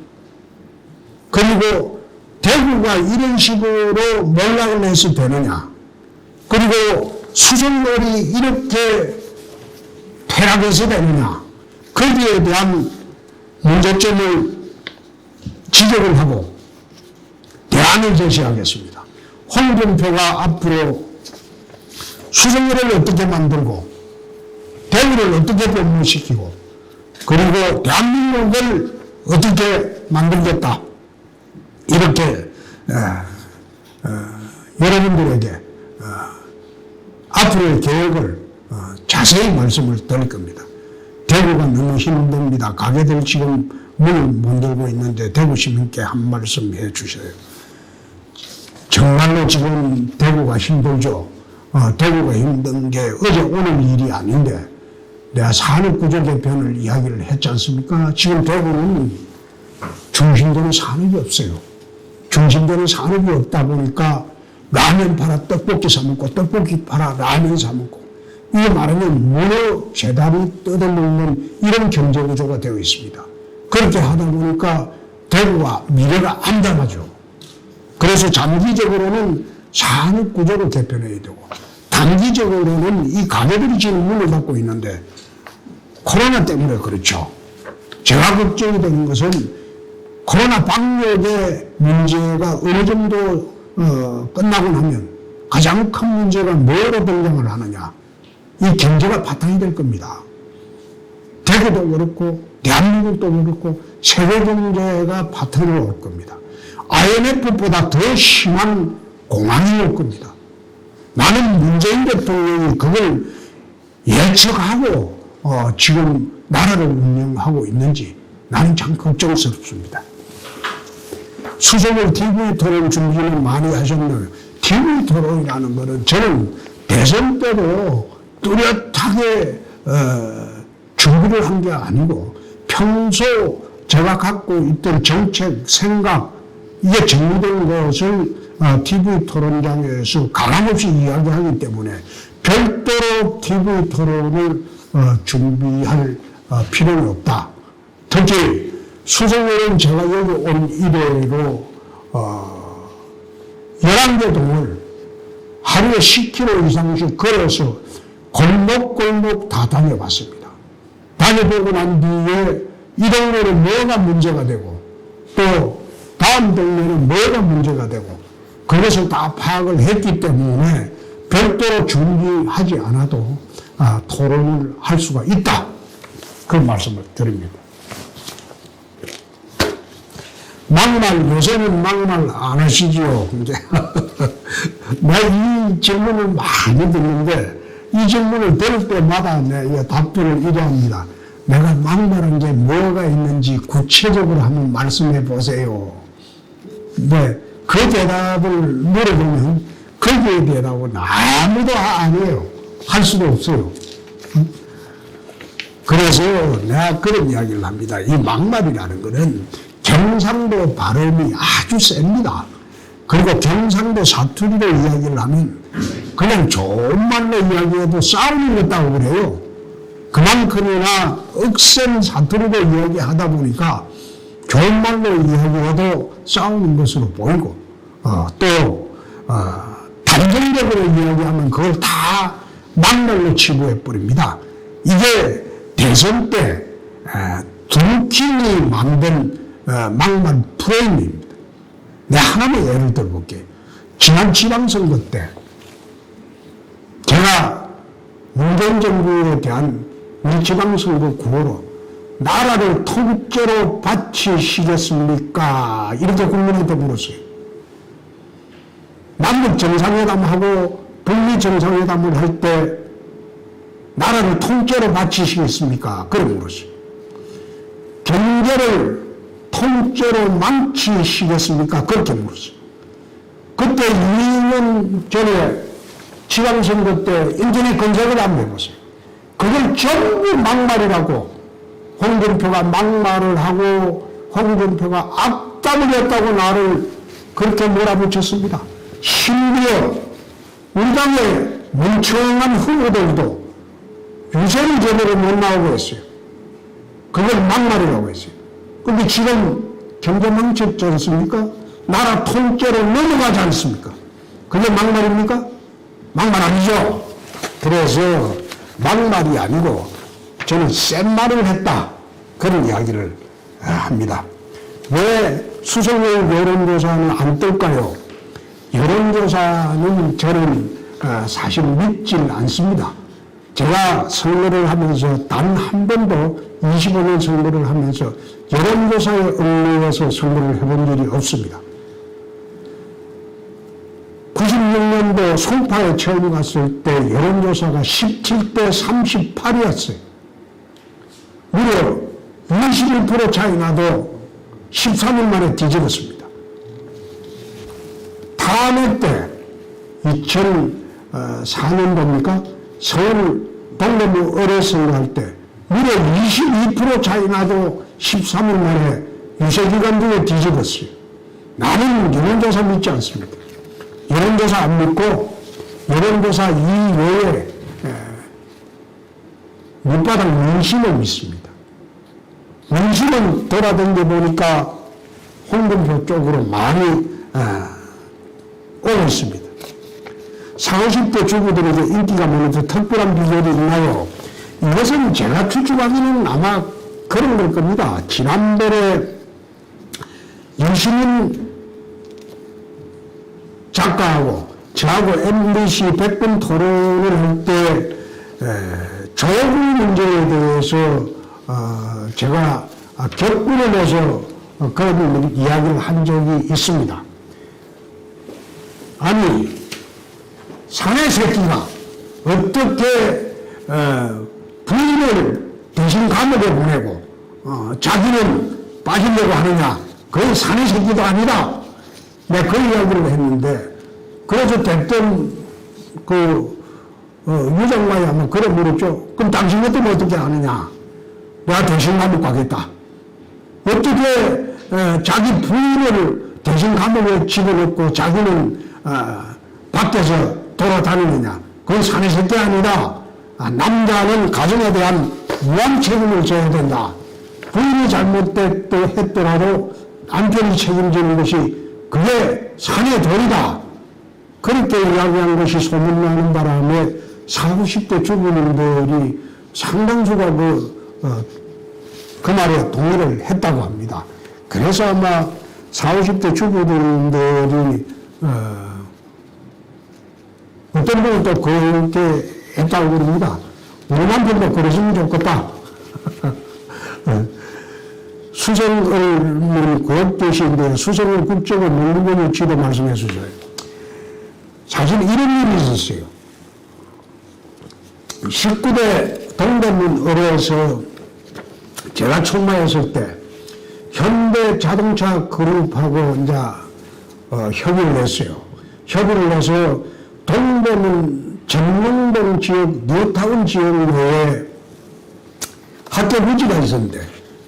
그리고 대구가 이런 식으로 몰락을 해서 되느냐? 그리고 수성골이 이렇게 폐락해서 되느냐? 거기에 대한 문제점을 지적을 하고 대안을 제시하겠습니다. 홍준표가 앞으로 수성골을 어떻게 만들고 대구를 어떻게 변모시키고 그리고 대한민국을 어떻게 만들겠다. 이렇게 여러분들에게 앞으로의 계획을 자세히 말씀을 드릴 겁니다. 대구가 너무 힘듭니다. 가게들 지금 문을 못 열고 있는데 대구 시민께 한 말씀 해 주셔요. 정말로 지금 대구가 힘들죠. 대구가 힘든 게 어제 오늘 일이 아닌데 내가 산업구조 개편을 이야기를 했지 않습니까? 지금 대구는 중심되는 산업이 없어요. 중심되는 산업이 없다 보니까 라면 팔아 떡볶이 사 먹고 떡볶이 팔아 라면 사 먹고 이게 말하면 문어 재다리 뜯어먹는 이런 경제구조가 되어 있습니다. 그렇게 하다 보니까 대구가 미래가 암담하죠. 그래서 장기적으로는 산업구조를 개편해야 되고 단기적으로는 이 가게들이 지금 문을 닫고 있는데 코로나 때문에 그렇죠. 제가 걱정이 되는 것은 코로나 방역의 문제가 어느 정도 끝나고 나면 가장 큰 문제가 뭐로 등장을 하느냐. 이 경제가 바탕이 될 겁니다. 대구도 그렇고 대한민국도 그렇고 세계 경제가 바탕으로 올 겁니다. IMF보다 더 심한 공황이 올 겁니다. 나는 문재인 대통령이 그걸 예측하고 지금 나라를 운영하고 있는지 나는 참 걱정스럽습니다. 수석을 TV 토론 준비는 많이 하셨나요? TV 토론이라는 것은 저는 대선 때도 뚜렷하게 준비를 한 게 아니고 평소 제가 갖고 있던 정책, 생각 이게 정리된 것을 TV 토론장에서 가감없이 이야기하기 때문에 별도로 TV 토론을 준비할 필요는 없다. 특히 수석은 제가 여기 온 이래로 11개 동을 하루에 10km 이상씩 걸어서 골목골목 다 다녀봤습니다. 다녀보고 난 뒤에 이 동네는 뭐가 문제가 되고 또 다음 동네는 뭐가 문제가 되고 그것을 다 파악을 했기 때문에 별도로 준비하지 않아도 토론을 할 수가 있다. 그런 말씀을 드립니다. 막말, 요새는 막말 안 하시지요. 이제 나 이 질문을 많이 듣는데 이 질문을 들을 때마다 내가 답변을 이래 합니다. 내가 막말한 게 뭐가 있는지 구체적으로 한번 말씀해 보세요. 네, 그 대답을 물어보면 거기에 대답은 아무도 안 해요. 할 수도 없어요. 그래서 내가 그런 이야기를 합니다. 이 막말이라는 것은 경상도 발음이 아주 셉니다. 그리고 경상도 사투리로 이야기를 하면 그냥 좋은 말로 이야기해도 싸우는 것다고 그래요. 그만큼이나 억센 사투리로 이야기하다 보니까 좋은 말로 이야기해도 싸우는 것으로 보이고 또 단정적으로 이야기하면 그걸 다 막말로 치부해버립니다. 이게 대선 때 드루킹이 만든 막말 프레임입니다. 내가 하나만 예를 들어볼게요. 지난 지방선거 때 제가 문재인 정부에 대한 우리 지방선거 구호로 나라를 통째로 바치시겠습니까? 이렇게 국민한테 물었어요. 남북 정상회담하고 북미 정상회담을 할 때 나라를 통째로 바치시겠습니까? 그렇게 물었어요. 경제를 통째로 망치시겠습니까? 그렇게 물었어요. 그때 2년 전에 지방선거 때 인터넷 검색을 한번 해보세요. 그걸 전부 막말이라고 홍준표가 막말을 하고 홍준표가 악담을 했다고 나를 그렇게 몰아붙였습니다. 심지어 우리 당의 멍청한 후보들도 유세를 제대로 못 나오고 했어요. 그걸 막말이라고 했어요. 근데 지금 경제 망쳤지 않습니까? 나라 통째로 넘어가지 않습니까? 그게 막말입니까? 막말 아니죠? 그래서 막말이 아니고 저는 센 말을 했다. 그런 이야기를 합니다. 왜 수성의 여론조사는 안 뜰까요? 여론조사는 저는 사실 믿질 않습니다. 제가 선거를 하면서 단 한 번도 25년 선거를 하면서 여론조사에 얽매여서 선거를 해본 일이 없습니다. 96년도 송파에 처음 갔을 때 여론조사가 17대 38이었어요. 무려 21% 차이 나도 13일 만에 뒤집었습니다. 다음에 때 2004년도입니까? 서울 동대문 의뢰선거 할 때 무려 22% 차이 나도 13일 만에 유세기간 중에 뒤집었어요. 나는 여론조사 믿지 않습니다. 여론조사 안 믿고 여론조사 이외에 밑바닥 민심을 믿습니다. 민심은 돌아다녀 보니까 홍준표 쪽으로 많이 오고 있습니다. 40, 50대 주부들에게 인기가 많은데 특별한 비결이 있나요? 이것은 제가 추측하기는 아마 그런 걸 겁니다. 지난번에 유시민 작가하고 저하고 MBC 100분 토론을 할 때 조국 문제에 대해서 제가 격분을 해서 그런 이야기를 한 적이 있습니다. 아니 사내 새끼가 어떻게 부인을 대신 감옥에 보내고 자기는 빠지려고 하느냐. 그건 사내 새끼도 아니다. 내가 그 이야기를 했는데 그래서 됐던 유장관이 아마 그래 물었죠. 그럼 당신 같으면 어떻게 하느냐. 내가 대신 감옥 가겠다. 어떻게 자기 부인을 대신 감옥에 집어넣고 자기는 밖에서 돌아다니느냐. 그건 사내 새끼 아니다. 남자는 가정에 대한 무한 책임을 져야 된다. 부인이 잘못됐다 했더라도 남편이 책임지는 것이 그게 산의 도리다. 그렇게 이야기한 것이 소문나는 바람에 40, 50대 주부님들이 상당수가 그 말에 동의를 했다고 합니다. 그래서 아마 40, 50대 주부님들이 어떤 분은 또 그렇게 했다고 그럽니다. 우리 남편도 그러시면 좋겠다. 수성을 구역도시인데 수성을 국적을 먹는 거는 지도 말씀해 주세요. 사실 이런 일이 있었어요. 19대 동대문 을에서 제가 출마했을 때 현대자동차 그룹하고 이제 협의를 했어요. 협의를 해서 동대문 전릉동 지역 뉴타운 지역 내에 학교 부지가 있었는데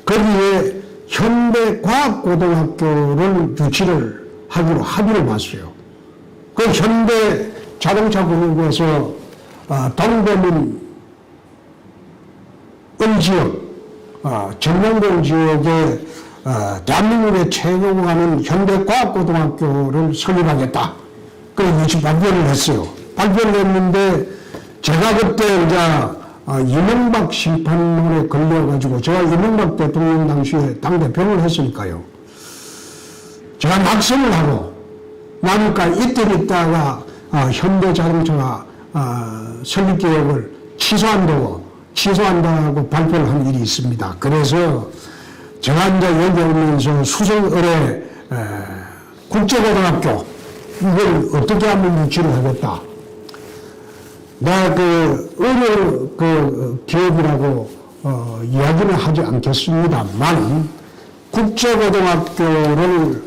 거기에 현대과학고등학교를 유치를 하기로 합의를 봤어요. 그 현대자동차그룹에서 동대문 을지역, 전릉동 지역에 대한민국에 최고하는 현대과학고등학교를 설립하겠다. 그래서 유치 발표를 했어요. 발표를 했는데 제가 그때 이제 이명박 심판론에 걸려가지고 제가 이명박 대통령 당시에 당대표를 했으니까요. 제가 낙선을 하고 나니까 이틀 있다가 현대자동차가 설립계획을 취소한다고 발표를 한 일이 있습니다. 그래서 제가 이제 여기 오면서 수성을에 국제고등학교 이걸 어떻게 하면 유치를 하겠다. 내가 어느 기업이라고 이야기는 하지 않겠습니다만 국제고등학교를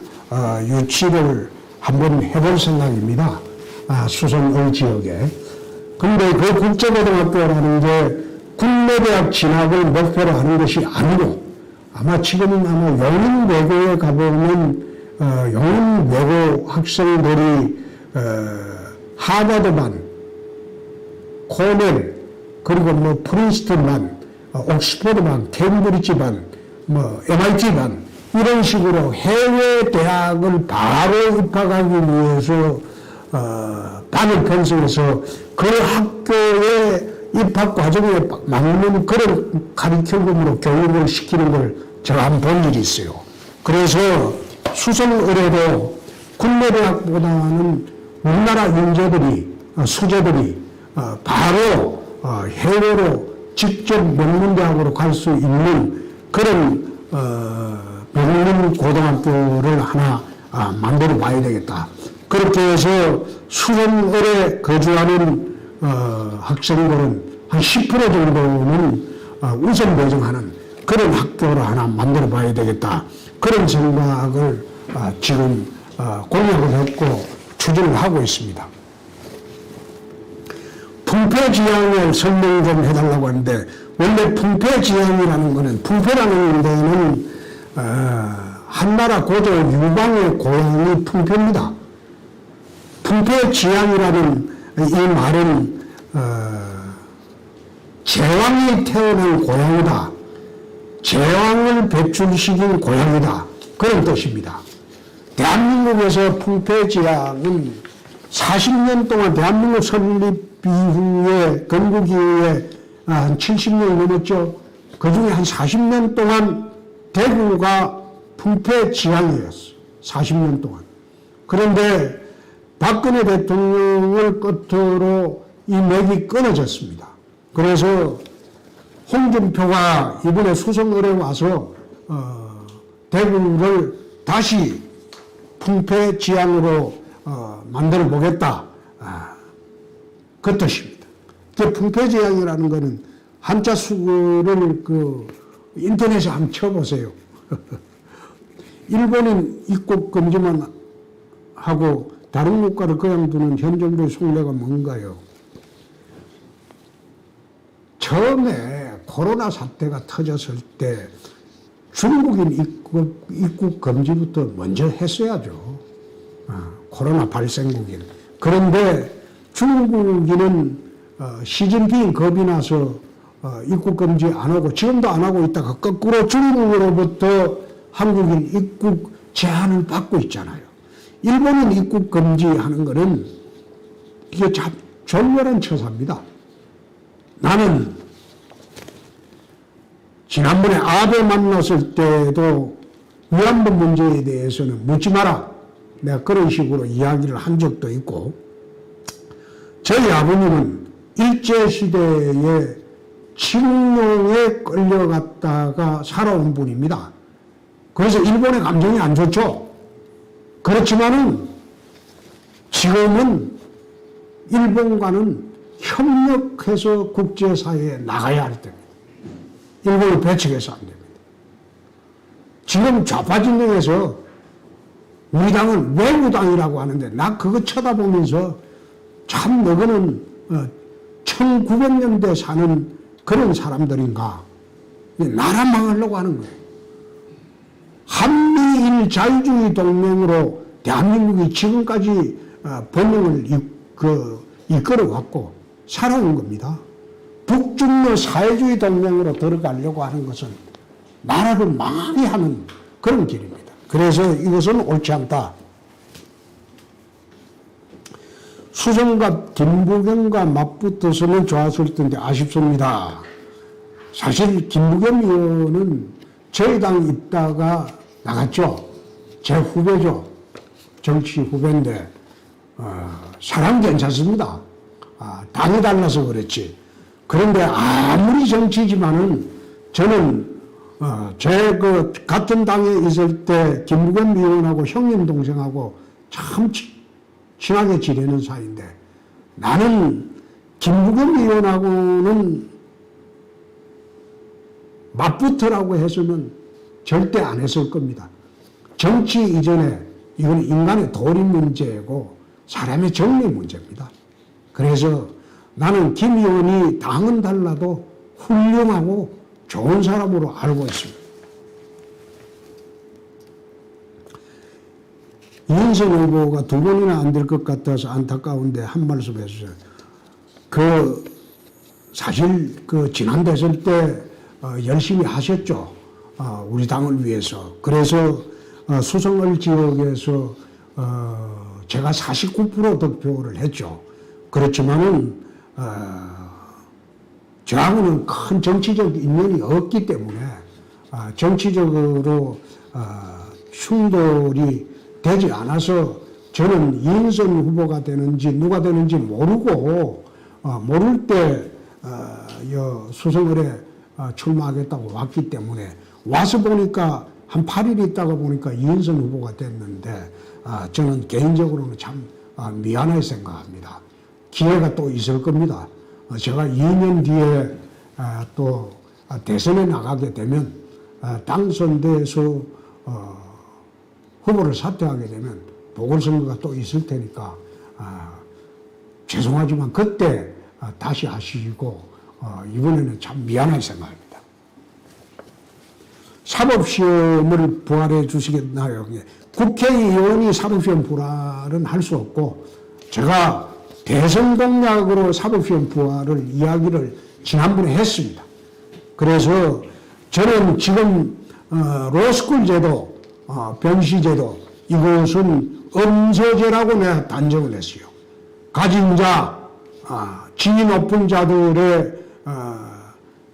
유치를 한번 해볼 생각입니다. 수성을 지역에. 근데 그 국제고등학교라는 게 국내대학 진학을 목표로 하는 것이 아니고 아마 지금은 용인외고에 가보면 용인외고 학생들이 하버드반 코넬 그리고 프린스턴반 옥스퍼드반 케임브리지반 MIT반 이런 식으로 해외 대학을 바로 입학하기 위해서 반을 편성해서 그 학교의 입학 과정에 맞는 그런 카리큘럼으로 교육을 시키는 걸 제가 한번 본 일이 있어요. 그래서 수성을에도 국내대학보다는 우리나라 수재들이 바로 해외로 직접 명문대학으로 갈 수 있는 그런 명문고등학교를 하나 만들어 봐야 되겠다. 그렇게 해서 수성을에 거주하는 학생들은 한 10% 정도는 우선 배정하는 그런 학교를 하나 만들어 봐야 되겠다. 그런 생각을 지금 공약을 했고 추진을 하고 있습니다. 풍패지향을 설명 좀 해달라고 하는데 원래 풍패지향이라는 것은 풍패라는 데는 한나라 고조 유방의 고향이 풍패입니다. 풍패지향이라는 이 말은 제왕이 태어난 고향이다. 제왕을 배출시킨 고향이다. 그런 뜻입니다. 대한민국에서 풍패지향은 40년 동안 대한민국 설립 이후에 건국 이후에 한 70년 넘었죠. 그중에 한 40년 동안 대구가 풍패지향이었어요. 40년 동안. 그런데 박근혜 대통령을 끝으로 이 맥이 끊어졌습니다. 그래서 홍준표가 이번에 수성을에 와서 대구를 다시 풍패지향으로 만들어 보겠다. 그 뜻입니다. 그 풍패지향이라는 것은 한자 수를 인터넷에 한번 쳐보세요. 일본인 입국 금지만 하고 다른 국가를 그냥 두는 현 정부의 속내가 뭔가요? 처음에 코로나 사태가 터졌을 때 중국인 입국 금지부터 먼저 했어야죠. 코로나 발생국인. 그런데 중국인은 시진핑 겁이 나서 입국 금지 안 하고 지금도 안 하고 있다가 거꾸로 중국으로부터 한국인 입국 제한을 받고 있잖아요. 일본인 입국 금지하는 거는 이게 참 졸렬한 처사입니다. 나는 지난번에 아베 만났을 때도 위안부 문제에 대해서는 묻지 마라. 내가 그런 식으로 이야기를 한 적도 있고, 저희 아버님은 일제시대에 칙령에 끌려갔다가 살아온 분입니다. 그래서 일본의 감정이 안 좋죠. 그렇지만은 지금은 일본과는 협력해서 국제사회에 나가야 할 때입니다. 일본을 배척해서 안 됩니다. 지금 좌파 진영에서 우리 당은 외구당이라고 하는데 나 그거 쳐다보면서 참 너희는 1900년대 사는 그런 사람들인가. 나라 망하려고 하는 거예요. 한미일 자유주의 동맹으로 대한민국이 지금까지 번영을 이끌어왔고 살아온 겁니다. 북중러 사회주의 동맹으로 들어가려고 하는 것은 나라를 망하게 하는 그런 길입니다. 그래서 이것은 옳지 않다. 수성갑 김부겸과 맞붙어서는 좋았을 텐데 아쉽습니다. 사실 김부겸 의원은 저희 당 있다가 나갔죠. 제 후배죠. 정치 후배인데 사람 괜찮습니다. 당이 달라서 그렇지. 그런데 아무리 정치지만은 저는 제 같은 당에 있을 때 김부겸 의원하고 형님 동생하고 참 친하게 지내는 사이인데 나는 김부겸 의원하고는 맞붙으라고 해서는 절대 안 했을 겁니다. 정치 이전에 이건 인간의 도리 문제고 사람의 정리 문제입니다. 그래서 나는 김 의원이 당은 달라도 훌륭하고 좋은 사람으로 알고 있습니다. 이인선 후보가 두 번이나 안 될 것 같아서 안타까운데 한 말씀 해주세요. 사실 지난 대선 때 열심히 하셨죠. 우리 당을 위해서. 그래서 수성을 지역에서 제가 49% 득표를 했죠. 그렇지만은 저하고는 큰 정치적 인연이 없기 때문에 정치적으로 충돌이 되지 않아서 저는 이인선 후보가 되는지 누가 되는지 모르고 모를 때 수성을에 출마하겠다고 왔기 때문에 와서 보니까 한 8일 있다가 보니까 이인선 후보가 됐는데 저는 개인적으로는 참 미안하게 생각합니다. 기회가 또 있을 겁니다. 제가 2년 뒤에 또 대선에 나가게 되면 당선돼서 후보를 사퇴하게 되면 보궐선거가 또 있을 테니까 죄송하지만 그때 다시 하시고 이번에는 참 미안하게 생각합니다. 사법시험을 부활해 주시겠나요? 국회의원이 사법시험 부활은 할 수 없고 제가 대선 공약으로 사법시험 부활을 이야기를 지난번에 했습니다. 그래서 저는 지금 로스쿨 제도 변시제도 이것은 엄서제라고 내가 단정을 했어요. 가진 자, 지위 높은 자들의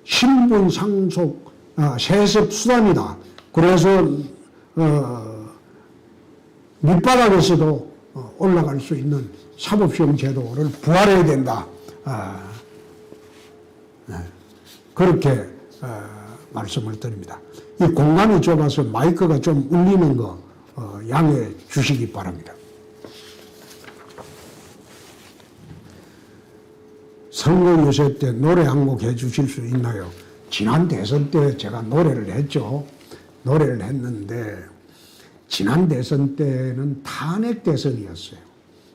신분 상속 세습 수단이다. 그래서 밑바닥에서도 올라갈 수 있는 사법시험 제도를 부활해야 된다. 그렇게 말씀을 드립니다. 이 공간이 좁아서 마이크가 좀 울리는 거 양해해 주시기 바랍니다. 선거 유세 때 노래 한 곡 해주실 수 있나요? 지난 대선 때 제가 노래를 했죠. 노래를 했는데 지난 대선 때는 탄핵 대선이었어요.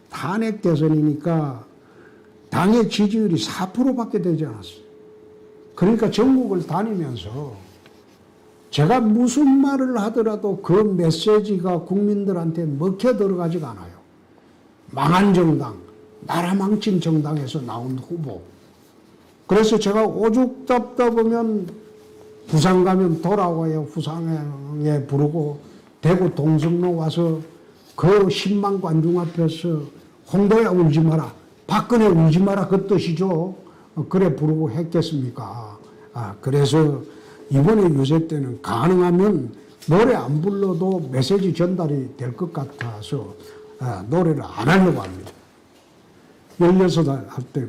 탄핵 대선이니까 당의 지지율이 4%밖에 되지 않았어요. 그러니까 전국을 다니면서 제가 무슨 말을 하더라도 그 메시지가 국민들한테 먹혀 들어가지가 않아요. 망한 정당, 나라 망친 정당에서 나온 후보. 그래서 제가 오죽 답답하면 부산 가면 돌아와요. 부산에 부르고 대구 동성로 와서 그 10만 관중 앞에서 홍도야 울지 마라, 박근혜 울지 마라 그 뜻이죠. 그래 부르고 했겠습니까? 그래서 이번에 유세 때는 가능하면 노래 안 불러도 메시지 전달이 될 것 같아서 노래를 안 하려고 합니다. 16살 할 때,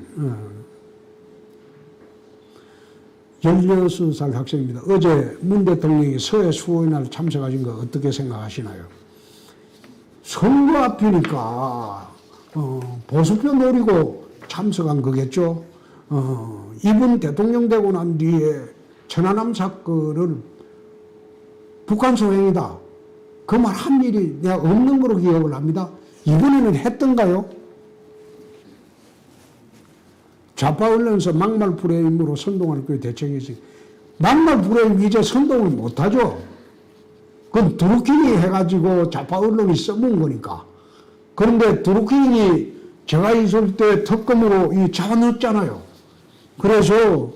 16살 학생입니다. 어제 문 대통령이 서해 수호의 날 참석하신 거 어떻게 생각하시나요? 선거 앞이니까 보수표 노리고 참석한 거겠죠. 이분 대통령 되고 난 뒤에 천안함 사건을 북한 소행이다. 그 말 한 일이 내가 없는 거로 기억을 합니다. 이번에는 했던가요? 좌파 언론에서 막말 프레임으로 선동할 거에 대책이지. 막말 프레임 이제 선동을 못하죠. 그건 드루킹이 해가지고 좌파 언론이 써먹은 거니까. 그런데 드루킹이 제가 있을 때 특검으로 잡아넣었잖아요. 그래서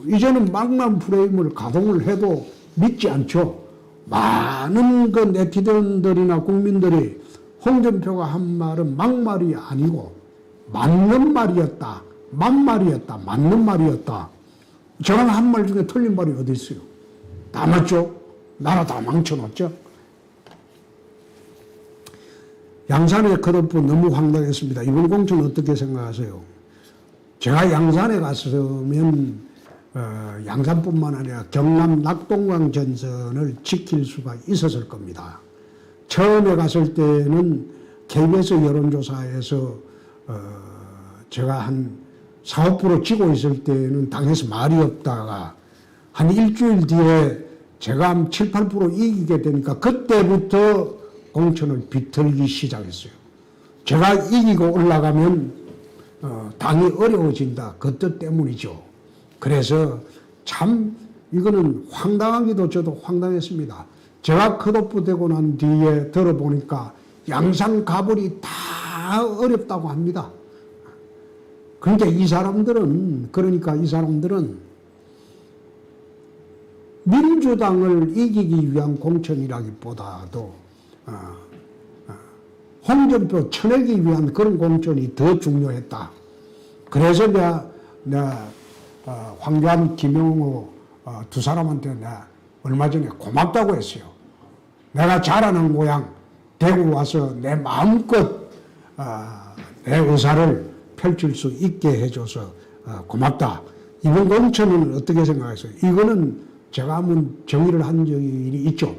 이제는 막말 프레임을 가동을 해도 믿지 않죠. 많은 그 네티즌들이나 국민들이 홍준표가 한 말은 막말이 아니고 맞는 말이었다. 막말이었다. 맞는 말이었다. 저는 한 말 중에 틀린 말이 어디 있어요? 다 맞죠? 나라 다 망쳐놨죠? 양산의 컷오프 너무 황당했습니다. 이번 공천 어떻게 생각하세요? 제가 양산에 갔으면 양산뿐만 아니라 경남 낙동강 전선을 지킬 수가 있었을 겁니다. 처음에 갔을 때는 KBS 여론조사에서 제가 한 4, 5% 지고 있을 때는 당에서 말이 없다가 한 일주일 뒤에 제가 한 7, 8% 이기게 되니까 그때부터 공천을 비틀기 시작했어요. 제가 이기고 올라가면 당이 어려워진다. 그 뜻 때문이죠. 그래서 참 이거는 황당하기도 저도 황당했습니다. 제가 컷오프 되고 난 뒤에 들어보니까 양산 가불이 다 어렵다고 합니다. 그러니까 이 사람들은 민주당을 이기기 위한 공천이라기보다도 홍준표 쳐내기 위한 그런 공천이 더 중요했다. 그래서 내가 황교안, 김영호 두 사람한테 내가 얼마 전에 고맙다고 했어요. 내가 자라는 고향 대구 와서 내 마음껏 내 의사를 펼칠 수 있게 해줘서 고맙다. 이번 공천은 어떻게 생각하세요? 이거는 제가 한번 정의를 한 적이 있죠.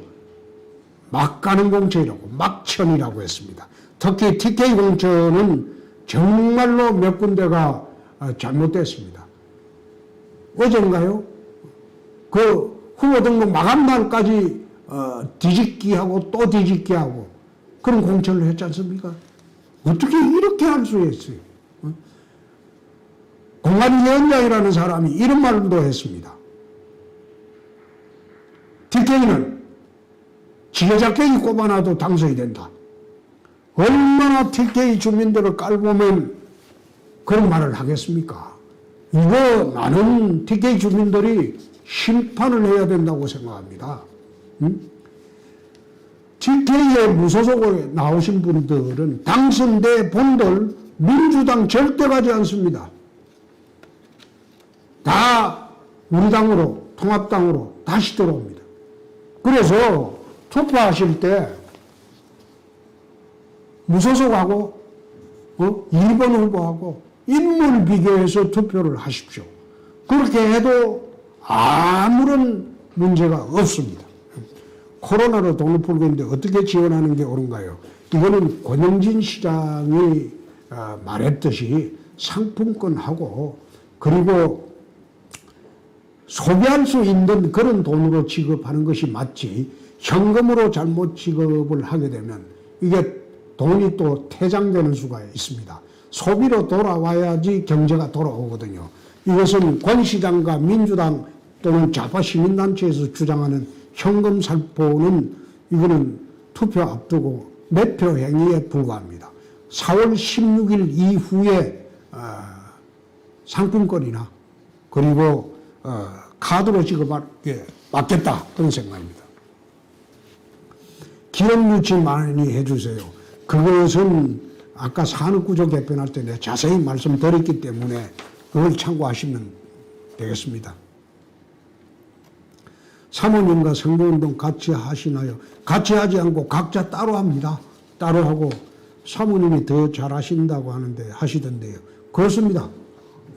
막 가는 공천이라고, 막천이라고 했습니다. 특히 TK 공천은 정말로 몇 군데가 잘못됐습니다. 어젠가요? 그 후보 등록 마감 날까지 뒤집기 하고 또 뒤집기 하고 그런 공천을 했지 않습니까? 어떻게 이렇게 할 수 있어요? 공관위원장이라는 사람이 이런 말도 했습니다. TK는 지게작경이 꼽아놔도 당선이 된다. 얼마나 TK 주민들을 깔보면 그런 말을 하겠습니까? 이거 많은 TK 주민들이 심판을 해야 된다고 생각합니다. TK에 무소속으로 나오신 분들은 당선돼 본들 민주당 절대 가지 않습니다. 다 우리 당으로, 통합당으로 다시 들어옵니다. 그래서 투표하실 때 무소속하고 2번 후보하고 인물 비교해서 투표를 하십시오. 그렇게 해도 아무런 문제가 없습니다. 코로나로 돈을 풀고 있는데 어떻게 지원하는 게 옳은가요? 이거는 권영진 시장이 말했듯이 상품권하고 그리고 소비할 수 있는 그런 돈으로 지급하는 것이 맞지 현금으로 잘못 지급을 하게 되면 이게 돈이 또 퇴장되는 수가 있습니다. 소비로 돌아와야지 경제가 돌아오거든요. 이것은 권 시장과 민주당 또는 좌파 시민단체에서 주장하는 현금 살포는 이거는 투표 앞두고 매표 행위에 불과합니다. 4월 16일 이후에 상품권이나 그리고 카드로 지급하게 맞겠다 그런 생각입니다. 기업 유치 많이 해주세요. 그것은 아까 산업구조 개편할 때 내가 자세히 말씀드렸기 때문에 그걸 참고하시면 되겠습니다. 사모님과 선거운동 같이 하시나요? 같이 하지 않고 각자 따로 합니다. 따로 하고 사모님이 더 잘하신다고 하는데 하시던데요. 그렇습니다.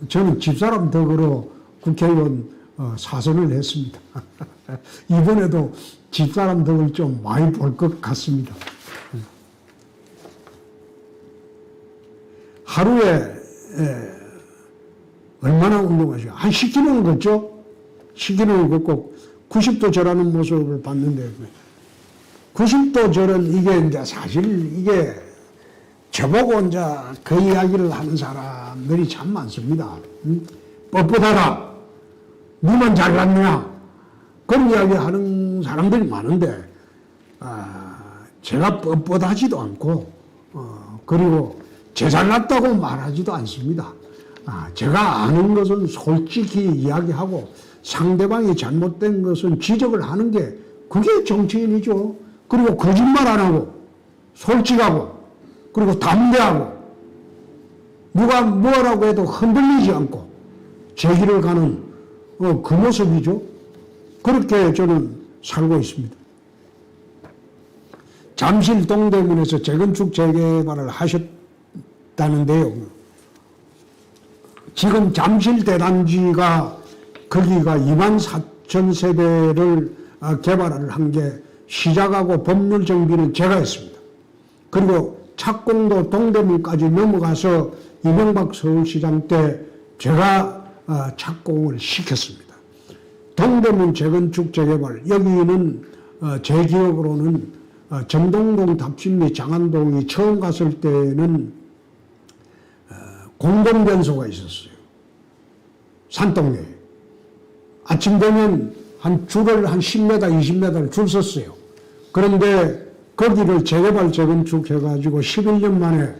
저는 집사람 덕으로 국회의원 사선을 했습니다. 이번에도 집사람 덕을 좀 많이 볼 것 같습니다. 하루에 얼마나 운동하셔요? 한 10km는 걷죠? 10km는 걷고 90도 절하는 모습을 봤는데 90도 절은 이게 이제 사실 이게 저보고 이제 그 이야기를 하는 사람들이 참 많습니다. 뻣뻣하다. 니만 잘났냐. 그런 이야기 하는 사람들이 많은데 제가 뻣뻣하지도 않고 그리고 제 잘났다고 말하지도 않습니다. 제가 아는 것은 솔직히 이야기하고 상대방이 잘못된 것은 지적을 하는 게 그게 정치인이죠. 그리고 거짓말 안 하고 솔직하고 그리고 담대하고 누가 뭐라고 해도 흔들리지 않고 제 길을 가는 그 모습이죠. 그렇게 저는 살고 있습니다. 잠실 동대문에서 재건축 재개발을 하셨다는데요. 지금 잠실 대단지가 거기가 24,000세대를 개발을 한 게 시작하고 법률 정비는 제가 했습니다. 그리고 착공도 동대문까지 넘어가서 이명박 서울시장 때 제가 착공을 시켰습니다. 동대문 재건축 재개발 여기는 제 기억으로는 정동동 답심리 장안동이 처음 갔을 때는 공동변소가 있었어요. 산동네에. 아침 되면 줄을 한 10m, 20m를 줄 섰어요. 그런데 거기를 재개발 재건축 해가지고 11년 만에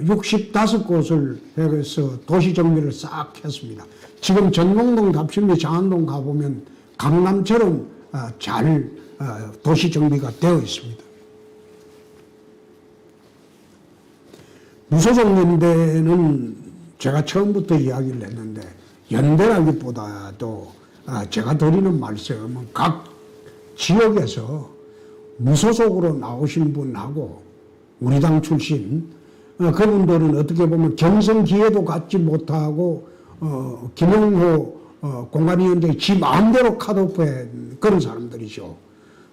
65곳을 해서 도시 정비를 싹 했습니다. 지금 전공동, 답심리, 장안동 가보면 강남처럼 잘 도시 정비가 되어 있습니다. 무소속 연대는 제가 처음부터 이야기를 했는데 연대라기보다도 제가 드리는 말씀은 각 지역에서 무소속으로 나오신 분하고 우리 당 출신 그분들은 어떻게 보면 경선 기회도 갖지 못하고 김용호 공관위원장이 지 마음대로 컷오프한 그런 사람들이죠.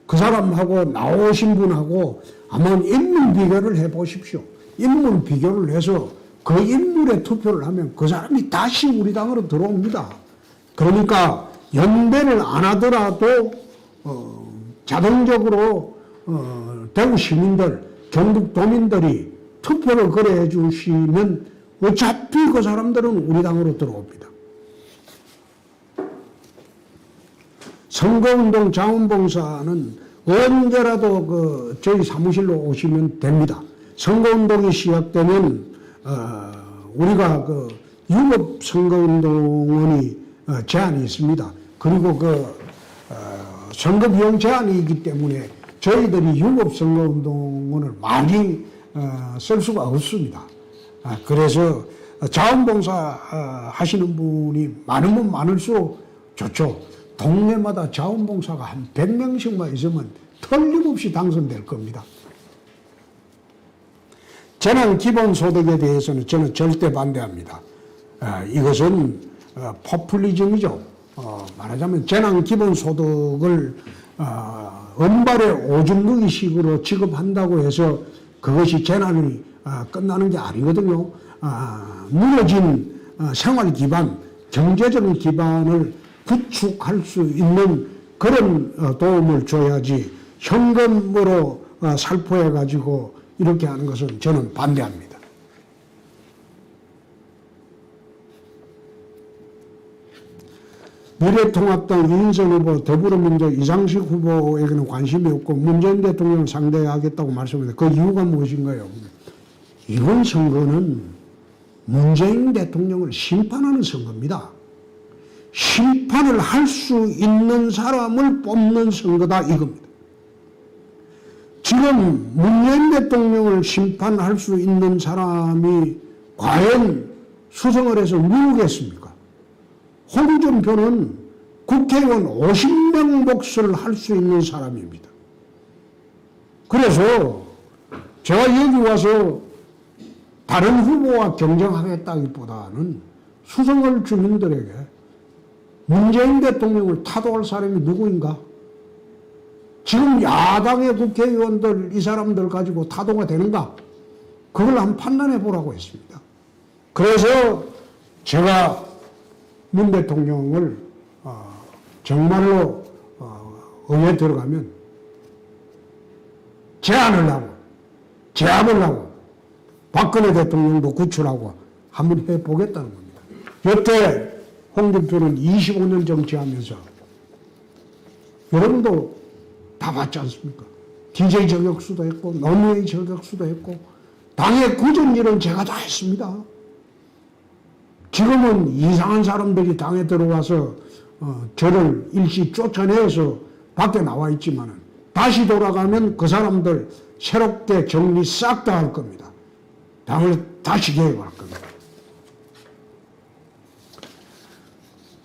그 사람하고 나오신 분하고 한번 인물 비교를 해보십시오. 인물 비교를 해서 그 인물에 투표를 하면 그 사람이 다시 우리 당으로 들어옵니다. 그러니까 연대를 안 하더라도 자동적으로 대구 시민들, 경북 도민들이 투표를 거래해 주시면 어차피 그 사람들은 우리 당으로 들어옵니다. 선거운동 자원봉사는 언제라도 저희 사무실로 오시면 됩니다. 선거운동이 시작되면 우리가 유급 선거운동원이 제한이 있습니다. 그리고 선거 비용 제한이 있기 때문에 저희들이 유급선거운동을 많이 쓸 수가 없습니다. 그래서 자원봉사 하시는 분이 많으면 많을수록 좋죠. 동네마다 자원봉사가 한 100명씩만 있으면 틀림없이 당선될 겁니다. 재난 기본소득에 대해서는 저는 절대 반대합니다. 이것은 포퓰리즘이죠. 말하자면 재난 기본소득을 은발의 오줌 누기식으로 지급한다고 해서 그것이 재난이 끝나는 게 아니거든요. 무너진 생활 기반, 경제적인 기반을 구축할 수 있는 그런 도움을 줘야지 현금으로 살포해가지고 이렇게 하는 것은 저는 반대합니다. 미래통합당 이인선 후보, 더불어민주당 이장식 후보에게는 관심이 없고 문재인 대통령을 상대하겠다고 말씀했는데 그 이유가 무엇인가요? 이번 선거는 문재인 대통령을 심판하는 선거입니다. 심판을 할 수 있는 사람을 뽑는 선거다 이겁니다. 지금 문재인 대통령을 심판할 수 있는 사람이 과연 수성을 해서 누구겠습니까? 홍준표는 국회의원 50명 몫을 할 수 있는 사람입니다. 그래서 제가 여기 와서 다른 후보와 경쟁하겠다기보다는 수성을 주민들에게 문재인 대통령을 타도할 사람이 누구인가? 지금 야당의 국회의원들 이 사람들 가지고 타도가 되는가? 그걸 한번 판단해 보라고 했습니다. 그래서 제가 문 대통령을 정말로 의회에 들어가면 제안을 하고 박근혜 대통령도 구출하고 한번 해보겠다는 겁니다. 여태 홍준표는 25년 정치하면서 여러분도 다 봤지 않습니까? DJ 저격수도 했고 노무현 저격수도 했고 당의 굳은 일은 제가 다 했습니다. 지금은 이상한 사람들이 당에 들어와서 저를 일시 쫓아내서 밖에 나와 있지만 다시 돌아가면 그 사람들 새롭게 정리 싹 다 할 겁니다. 당을 다시 개혁할 겁니다.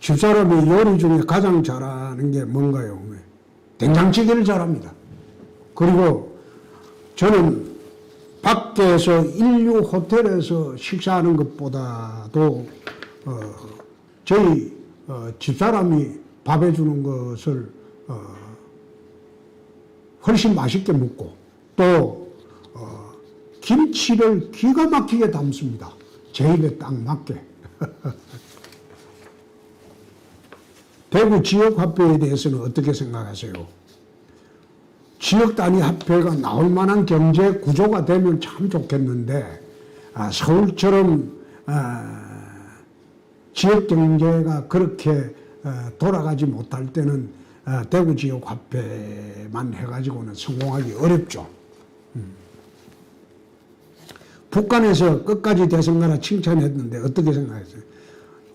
집사람이 요리 중에 가장 잘하는 게 뭔가요? 된장찌개를 잘합니다. 그리고 저는 밖에서 인류 호텔에서 식사하는 것보다도 저희 집사람이 밥 해주는 것을 훨씬 맛있게 먹고 또 김치를 기가 막히게 담습니다. 제 입에 딱 맞게. 대구 지역화폐에 대해서는 어떻게 생각하세요? 지역 단위 화폐가 나올 만한 경제 구조가 되면 참 좋겠는데 서울처럼 지역 경제가 그렇게 돌아가지 못할 때는 대구 지역 화폐만 해가지고는 성공하기 어렵죠. 북한에서 끝까지 대선가라 칭찬했는데 어떻게 생각하세요?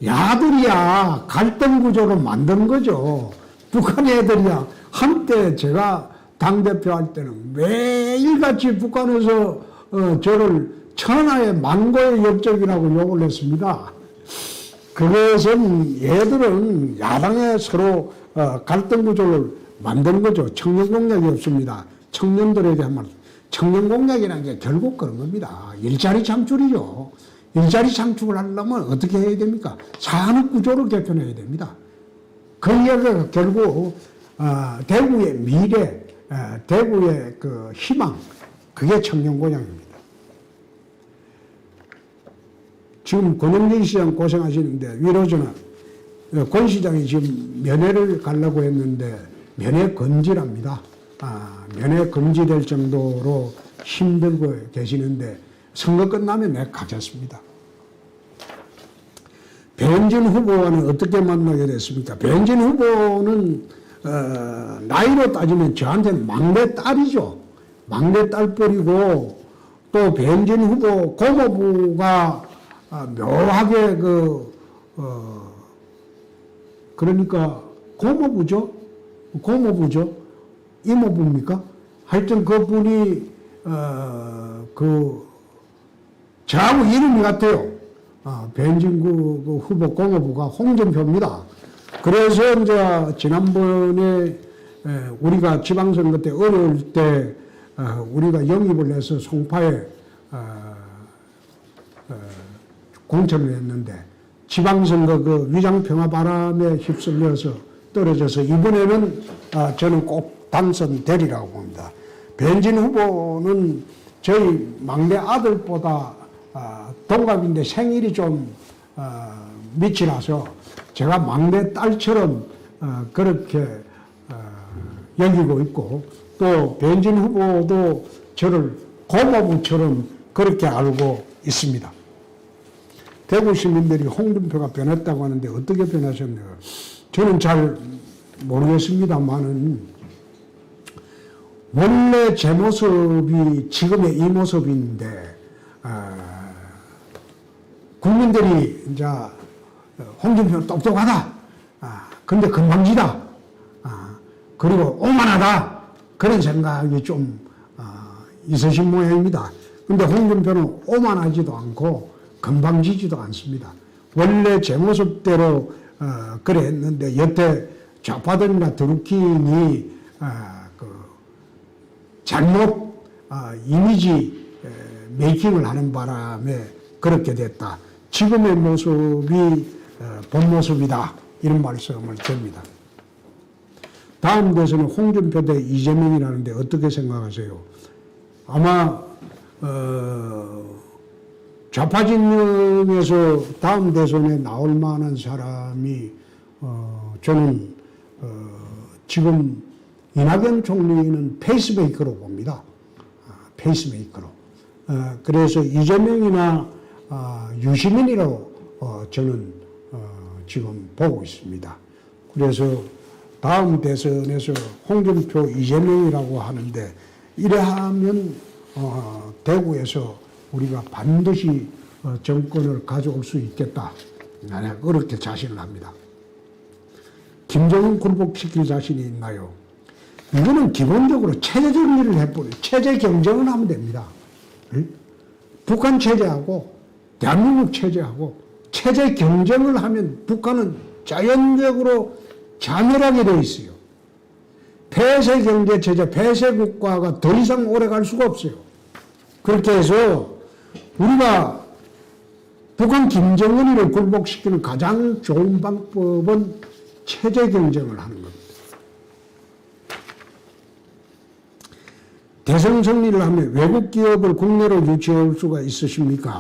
야들이야 갈등 구조로 만든 거죠. 북한 애들이야 한때 제가 당대표 할 때는 매일같이 북한에서 저를 천하의 만고의 역적이라고 욕을 했습니다. 그것은 얘들은 야당에 서로 갈등 구조를 만든 거죠. 청년 공약이 없습니다. 청년들에게 한 말. 청년 공약이라는 게 결국 그런 겁니다. 일자리 창출이죠. 일자리 창출을 하려면 어떻게 해야 됩니까? 산업 구조를 개편해야 됩니다. 그 이야기가 결국 대구의 미래, 대구의 그 희망, 그게 청년 공약입니다. 지금 권영진 시장 고생하시는데 위로전화 권 시장이 지금 면회를 가려고 했는데 면회 금지랍니다. 면회 금지될 정도로 힘들고 계시는데 선거 끝나면 내가 가겠습니다. 배현진 후보와는 어떻게 만나게 됐습니까? 배현진 후보는 나이로 따지면 저한테는 막내 딸이죠. 막내 딸뻘이고 또 배현진 후보 고모부가 묘하게 그러니까 고모부죠. 이모부입니까? 하여튼 그분이 저하고 이름이 같아요. 변진구 그 후보 공업부가 홍준표입니다. 그래서 이제 지난번에 우리가 지방선거 때 어려울 때 우리가 영입을 해서 송파에 공천을 했는데 지방선거 그 위장평화 바람에 휩쓸려서 떨어져서 이번에는 저는 꼭 당선되리라고 봅니다. 변진 후보는 저희 막내 아들보다 동갑인데 생일이 좀 미치라서 제가 막내 딸처럼 그렇게 여기고 있고 또 변진 후보도 저를 고모부처럼 그렇게 알고 있습니다. 대구 시민들이 홍준표가 변했다고 하는데 어떻게 변하셨나요? 저는 잘 모르겠습니다만은 원래 제 모습이 지금의 이 모습인데 국민들이 이제 홍준표는 똑똑하다. 근데 건방지다. 그리고 오만하다. 그런 생각이 좀 있으신 모양입니다. 근데 홍준표는 오만하지도 않고 건방지지도 않습니다. 원래 제 모습대로 그래 했는데 여태 좌파들이나 드루킹이 잘못 이미지 메이킹을 하는 바람에 그렇게 됐다. 지금의 모습이 본 모습이다. 이런 말씀을 드립니다. 다음 대선은 홍준표 대 이재명이라는데 어떻게 생각하세요? 아마 좌파 진영에서 다음 대선에 나올 만한 사람이 저는 지금 이낙연 총리는 페이스메이커로 봅니다. 페이스메이커로. 그래서 이재명이나 유시민이라고 저는 지금 보고 있습니다. 그래서 다음 대선에서 홍준표, 이재명이라고 하는데 이래하면 대구에서 우리가 반드시 정권을 가져올 수 있겠다. 나는 그렇게 자신을 합니다. 김정은 굴복시킬 자신이 있나요? 이거는 기본적으로 체제 정리를 해버려. 체제 경쟁을 하면 됩니다. 응? 북한 체제하고 대한민국 체제하고 체제 경쟁을 하면 북한은 자연적으로 자멸하게 돼 있어요. 폐쇄 경제 체제, 폐쇄 국가가 더 이상 오래 갈 수가 없어요. 그렇게 해서 우리가 북한 김정은이를 굴복시키는 가장 좋은 방법은 체제 경쟁을 하는 겁니다. 대선 승리를 하면 외국 기업을 국내로 유치할 수가 있으십니까?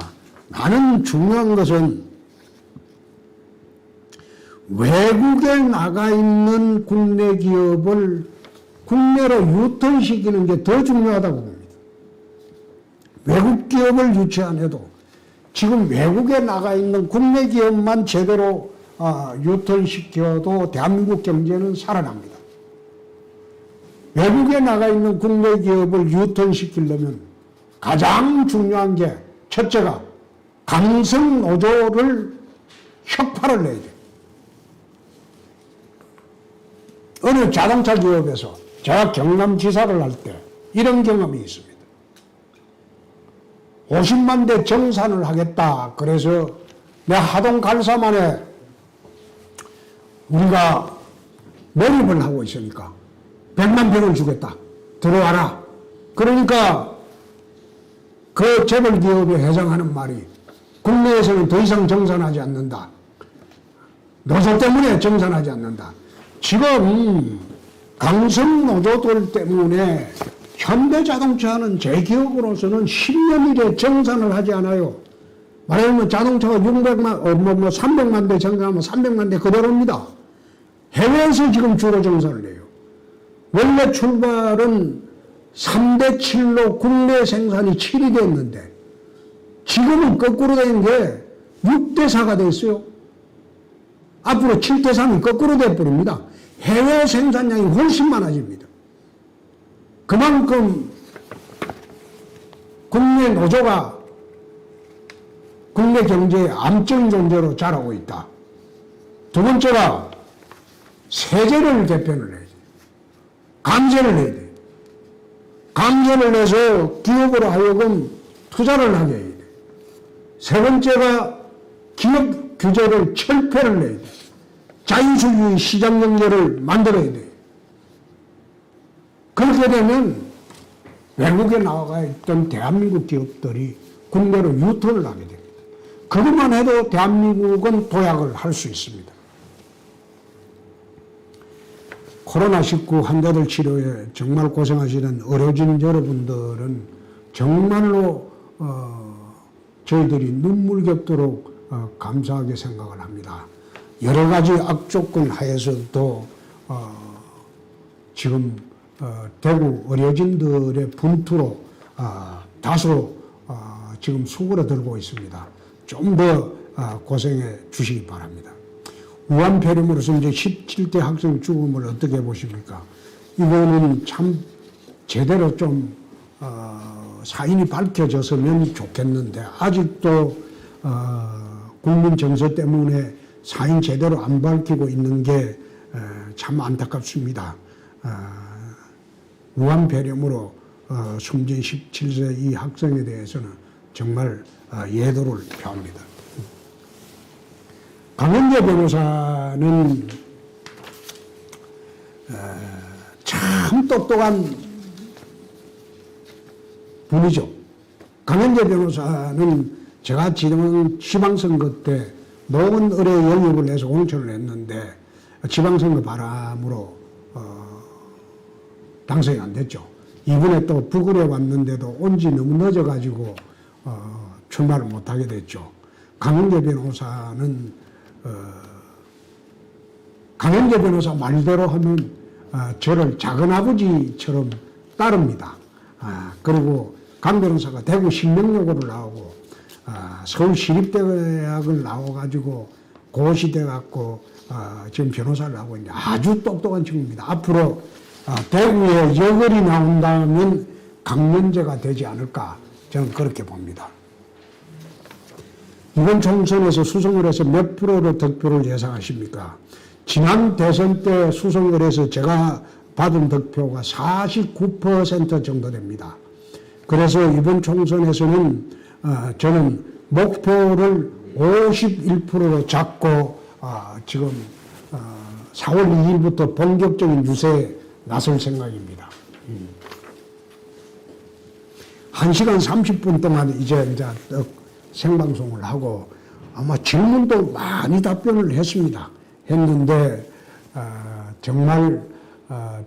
나는 중요한 것은 외국에 나가 있는 국내 기업을 국내로 유턴시키는 게 더 중요하다고 봅니다. 외국 기업을 유치 안 해도 지금 외국에 나가 있는 국내 기업만 제대로 유턴시켜도 대한민국 경제는 살아납니다. 외국에 나가 있는 국내 기업을 유턴시키려면 가장 중요한 게 첫째가 강성 노조를 혁파를 내야 돼요. 어느 자동차 기업에서 제가 경남지사를 할 때 이런 경험이 있습니다. 50만 대 정산을 하겠다. 그래서 내 하동 갈사만에 우리가 매립을 하고 있으니까 100만 병을 주겠다. 들어와라. 그러니까 그 재벌 기업에 해당하는 말이 국내에서는 더 이상 정산하지 않는다. 노조 때문에 정산하지 않는다. 지금 강성 노조들 때문에 현대자동차는 제 기억으로서는 10년 이래 정산을 하지 않아요. 말하자면 자동차가 300만 대 정산하면 300만 대 그대로입니다. 해외에서 지금 주로 정산을 해요. 원래 출발은 3대 7로 국내 생산이 7이 됐는데 지금은 거꾸로 된 게 6대 4가 됐어요. 앞으로 7대 3이 거꾸로 돼버립니다. 해외 생산량이 훨씬 많아집니다. 그만큼 국내 노조가 국내 경제의 암적 존재로 자라고 있다. 두 번째가 세제를 개편을 해야 돼. 감세를 해야 돼. 강제를 해서 기업으로 하여금 투자를 하게 해야 돼. 세 번째가 기업 규제를 철폐를 내야 돼. 자유주의 시장 경제를 만들어야 돼. 그렇게 되면 외국에 나가 있던 대한민국 기업들이 국내로 유턴을 하게 됩니다. 그것만 해도 대한민국은 도약을 할 수 있습니다. 코로나19 환자들 치료에 정말 고생하시는 의료진 여러분들은 정말로 저희들이 눈물겹도록 감사하게 생각을 합니다. 여러 가지 악조건 하에서도 지금 대구 의료진들의 분투로 다소 지금 수그러들고 있습니다. 좀 더 고생해 주시기 바랍니다. 우한폐렴으로서 이제 17대 학생 죽음을 어떻게 보십니까? 이거는 참 제대로 좀 사인이 밝혀졌으면 좋겠는데 아직도 국민 정서 때문에 사인 제대로 안 밝히고 있는 게 참 안타깝습니다. 우한폐렴으로 숨진 17세 이 학생에 대해서는 정말 예도를 표합니다. 강현재 변호사는 참 똑똑한 분이죠. 강현재 변호사는 제가 지방선거 때 노원 의뢰 영입을 해서 공천을 했는데 지방선거 바람으로 당선이 안 됐죠. 이번에 또 북을에 왔는데도 온 지 너무 늦어가지고 출마를 못하게 됐죠. 강현재 변호사는 강현재 변호사 말대로 하면 저를 작은아버지처럼 따릅니다. 그리고 강 변호사가 대구 신명여고를 나오고 서울시립대학을 나와가지고 고시대 갖고 지금 변호사를 하고 있는데 아주 똑똑한 친구입니다. 앞으로 대구에 여걸이 나온다면 강연재가 되지 않을까 저는 그렇게 봅니다. 이번 총선에서 수성을 해서 몇 프로로 득표를 예상하십니까? 지난 대선 때 수성을 해서 제가 받은 득표가 49% 정도 됩니다. 그래서 이번 총선에서는 저는 목표를 51%로 잡고 지금 4월 2일부터 본격적인 유세에 나설 생각입니다. 1시간 30분 동안 이제 생방송을 하고 아마 질문도 많이 답변을 했는데 정말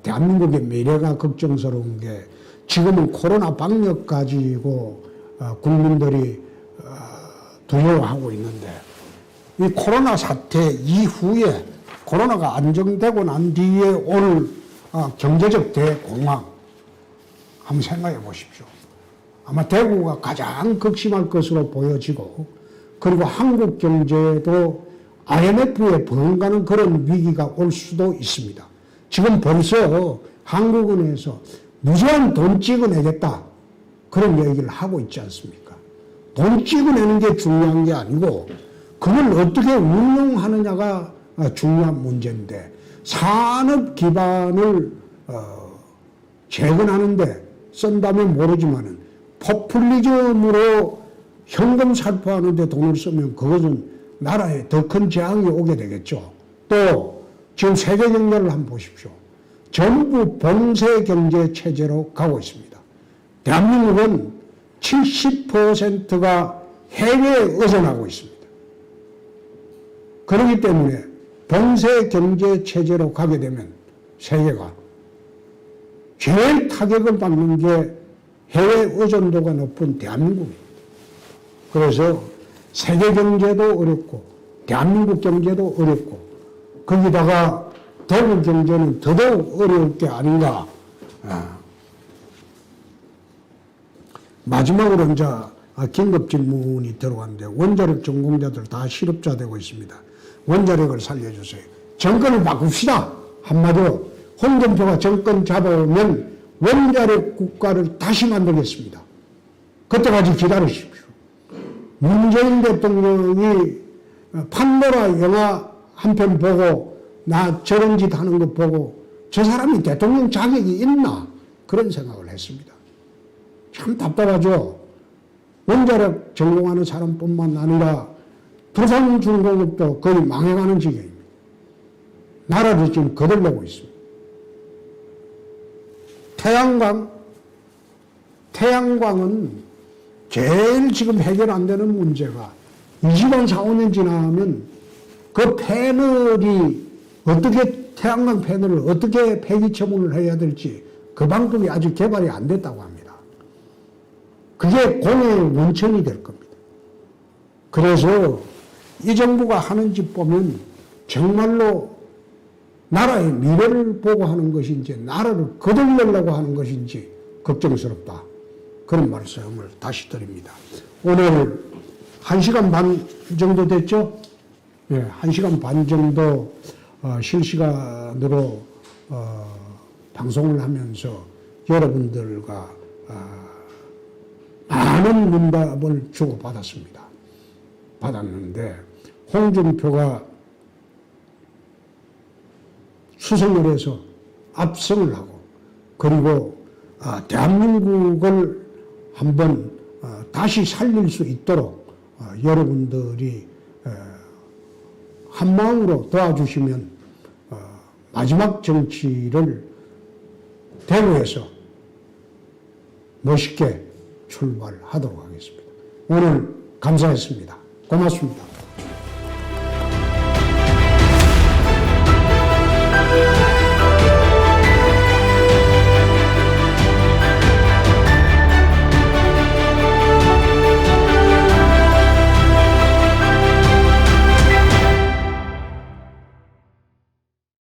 대한민국의 미래가 걱정스러운 게 지금은 코로나 방역 가지고 국민들이 두려워하고 있는데 이 코로나 사태 이후에 코로나가 안정되고 난 뒤에 올 경제적 대공황 한번 생각해 보십시오. 아마 대구가 가장 극심할 것으로 보여지고 그리고 한국 경제도 IMF에 버금가는 그런 위기가 올 수도 있습니다. 지금 벌써 한국은행에서 무제한 돈 찍어내겠다 그런 얘기를 하고 있지 않습니까? 돈 찍어내는 게 중요한 게 아니고 그걸 어떻게 운용하느냐가 중요한 문제인데 산업 기반을 재건하는데 쓴다면 모르지만은 포퓰리즘으로 현금 살포하는데 돈을 쓰면 그것은 나라에 더 큰 재앙이 오게 되겠죠. 또 지금 세계 경제를 한번 보십시오. 전부 봉쇄 경제 체제로 가고 있습니다. 대한민국은 70%가 해외에 의존하고 있습니다. 그렇기 때문에 봉쇄 경제 체제로 가게 되면 세계가 제일 타격을 받는 게 해외 의존도가 높은 대한민국입니다. 그래서 세계 경제도 어렵고 대한민국 경제도 어렵고 거기다가 대구 경제는 더더욱 어려울 게 아닌가. 마지막으로 이제 긴급 질문이 들어왔는데 원자력 전공자들 다 실업자 되고 있습니다. 원자력을 살려주세요. 정권을 바꿉시다. 한마디로 홍준표가 정권 잡아오면 원자력 국가를 다시 만들겠습니다. 그때까지 기다리십시오. 문재인 대통령이 판도라 영화 한 편 보고 나 저런 짓 하는 거 보고 저 사람이 대통령 자격이 있나 그런 생각을 했습니다. 참 답답하죠. 원자력 전공하는 사람뿐만 아니라 두산중공업도 거의 망해가는 지경입니다. 나라를 지금 거들려고 있습니다. 태양광은 제일 지금 해결 안 되는 문제가 20년, 4, 5년 지나면 그 패널이 태양광 패널을 어떻게 폐기 처분을 해야 될지 그 방법이 아직 개발이 안 됐다고 합니다. 그게 공해의 원천이 될 겁니다. 그래서 이 정부가 하는 짓 보면 정말로 나라의 미래를 보고 하는 것인지 나라를 거들려고 하는 것인지 걱정스럽다. 그런 말씀을 다시 드립니다. 오늘 1시간 반 정도 됐죠? 예, 1시간 반 정도 실시간으로 방송을 하면서 여러분들과 많은 문답을 받았는데 홍준표가 수성을 해서 압승을 하고 그리고 대한민국을 한번 다시 살릴 수 있도록 여러분들이 한마음으로 도와주시면 마지막 정치를 대구에서 멋있게 출발하도록 하겠습니다. 오늘 감사했습니다. 고맙습니다.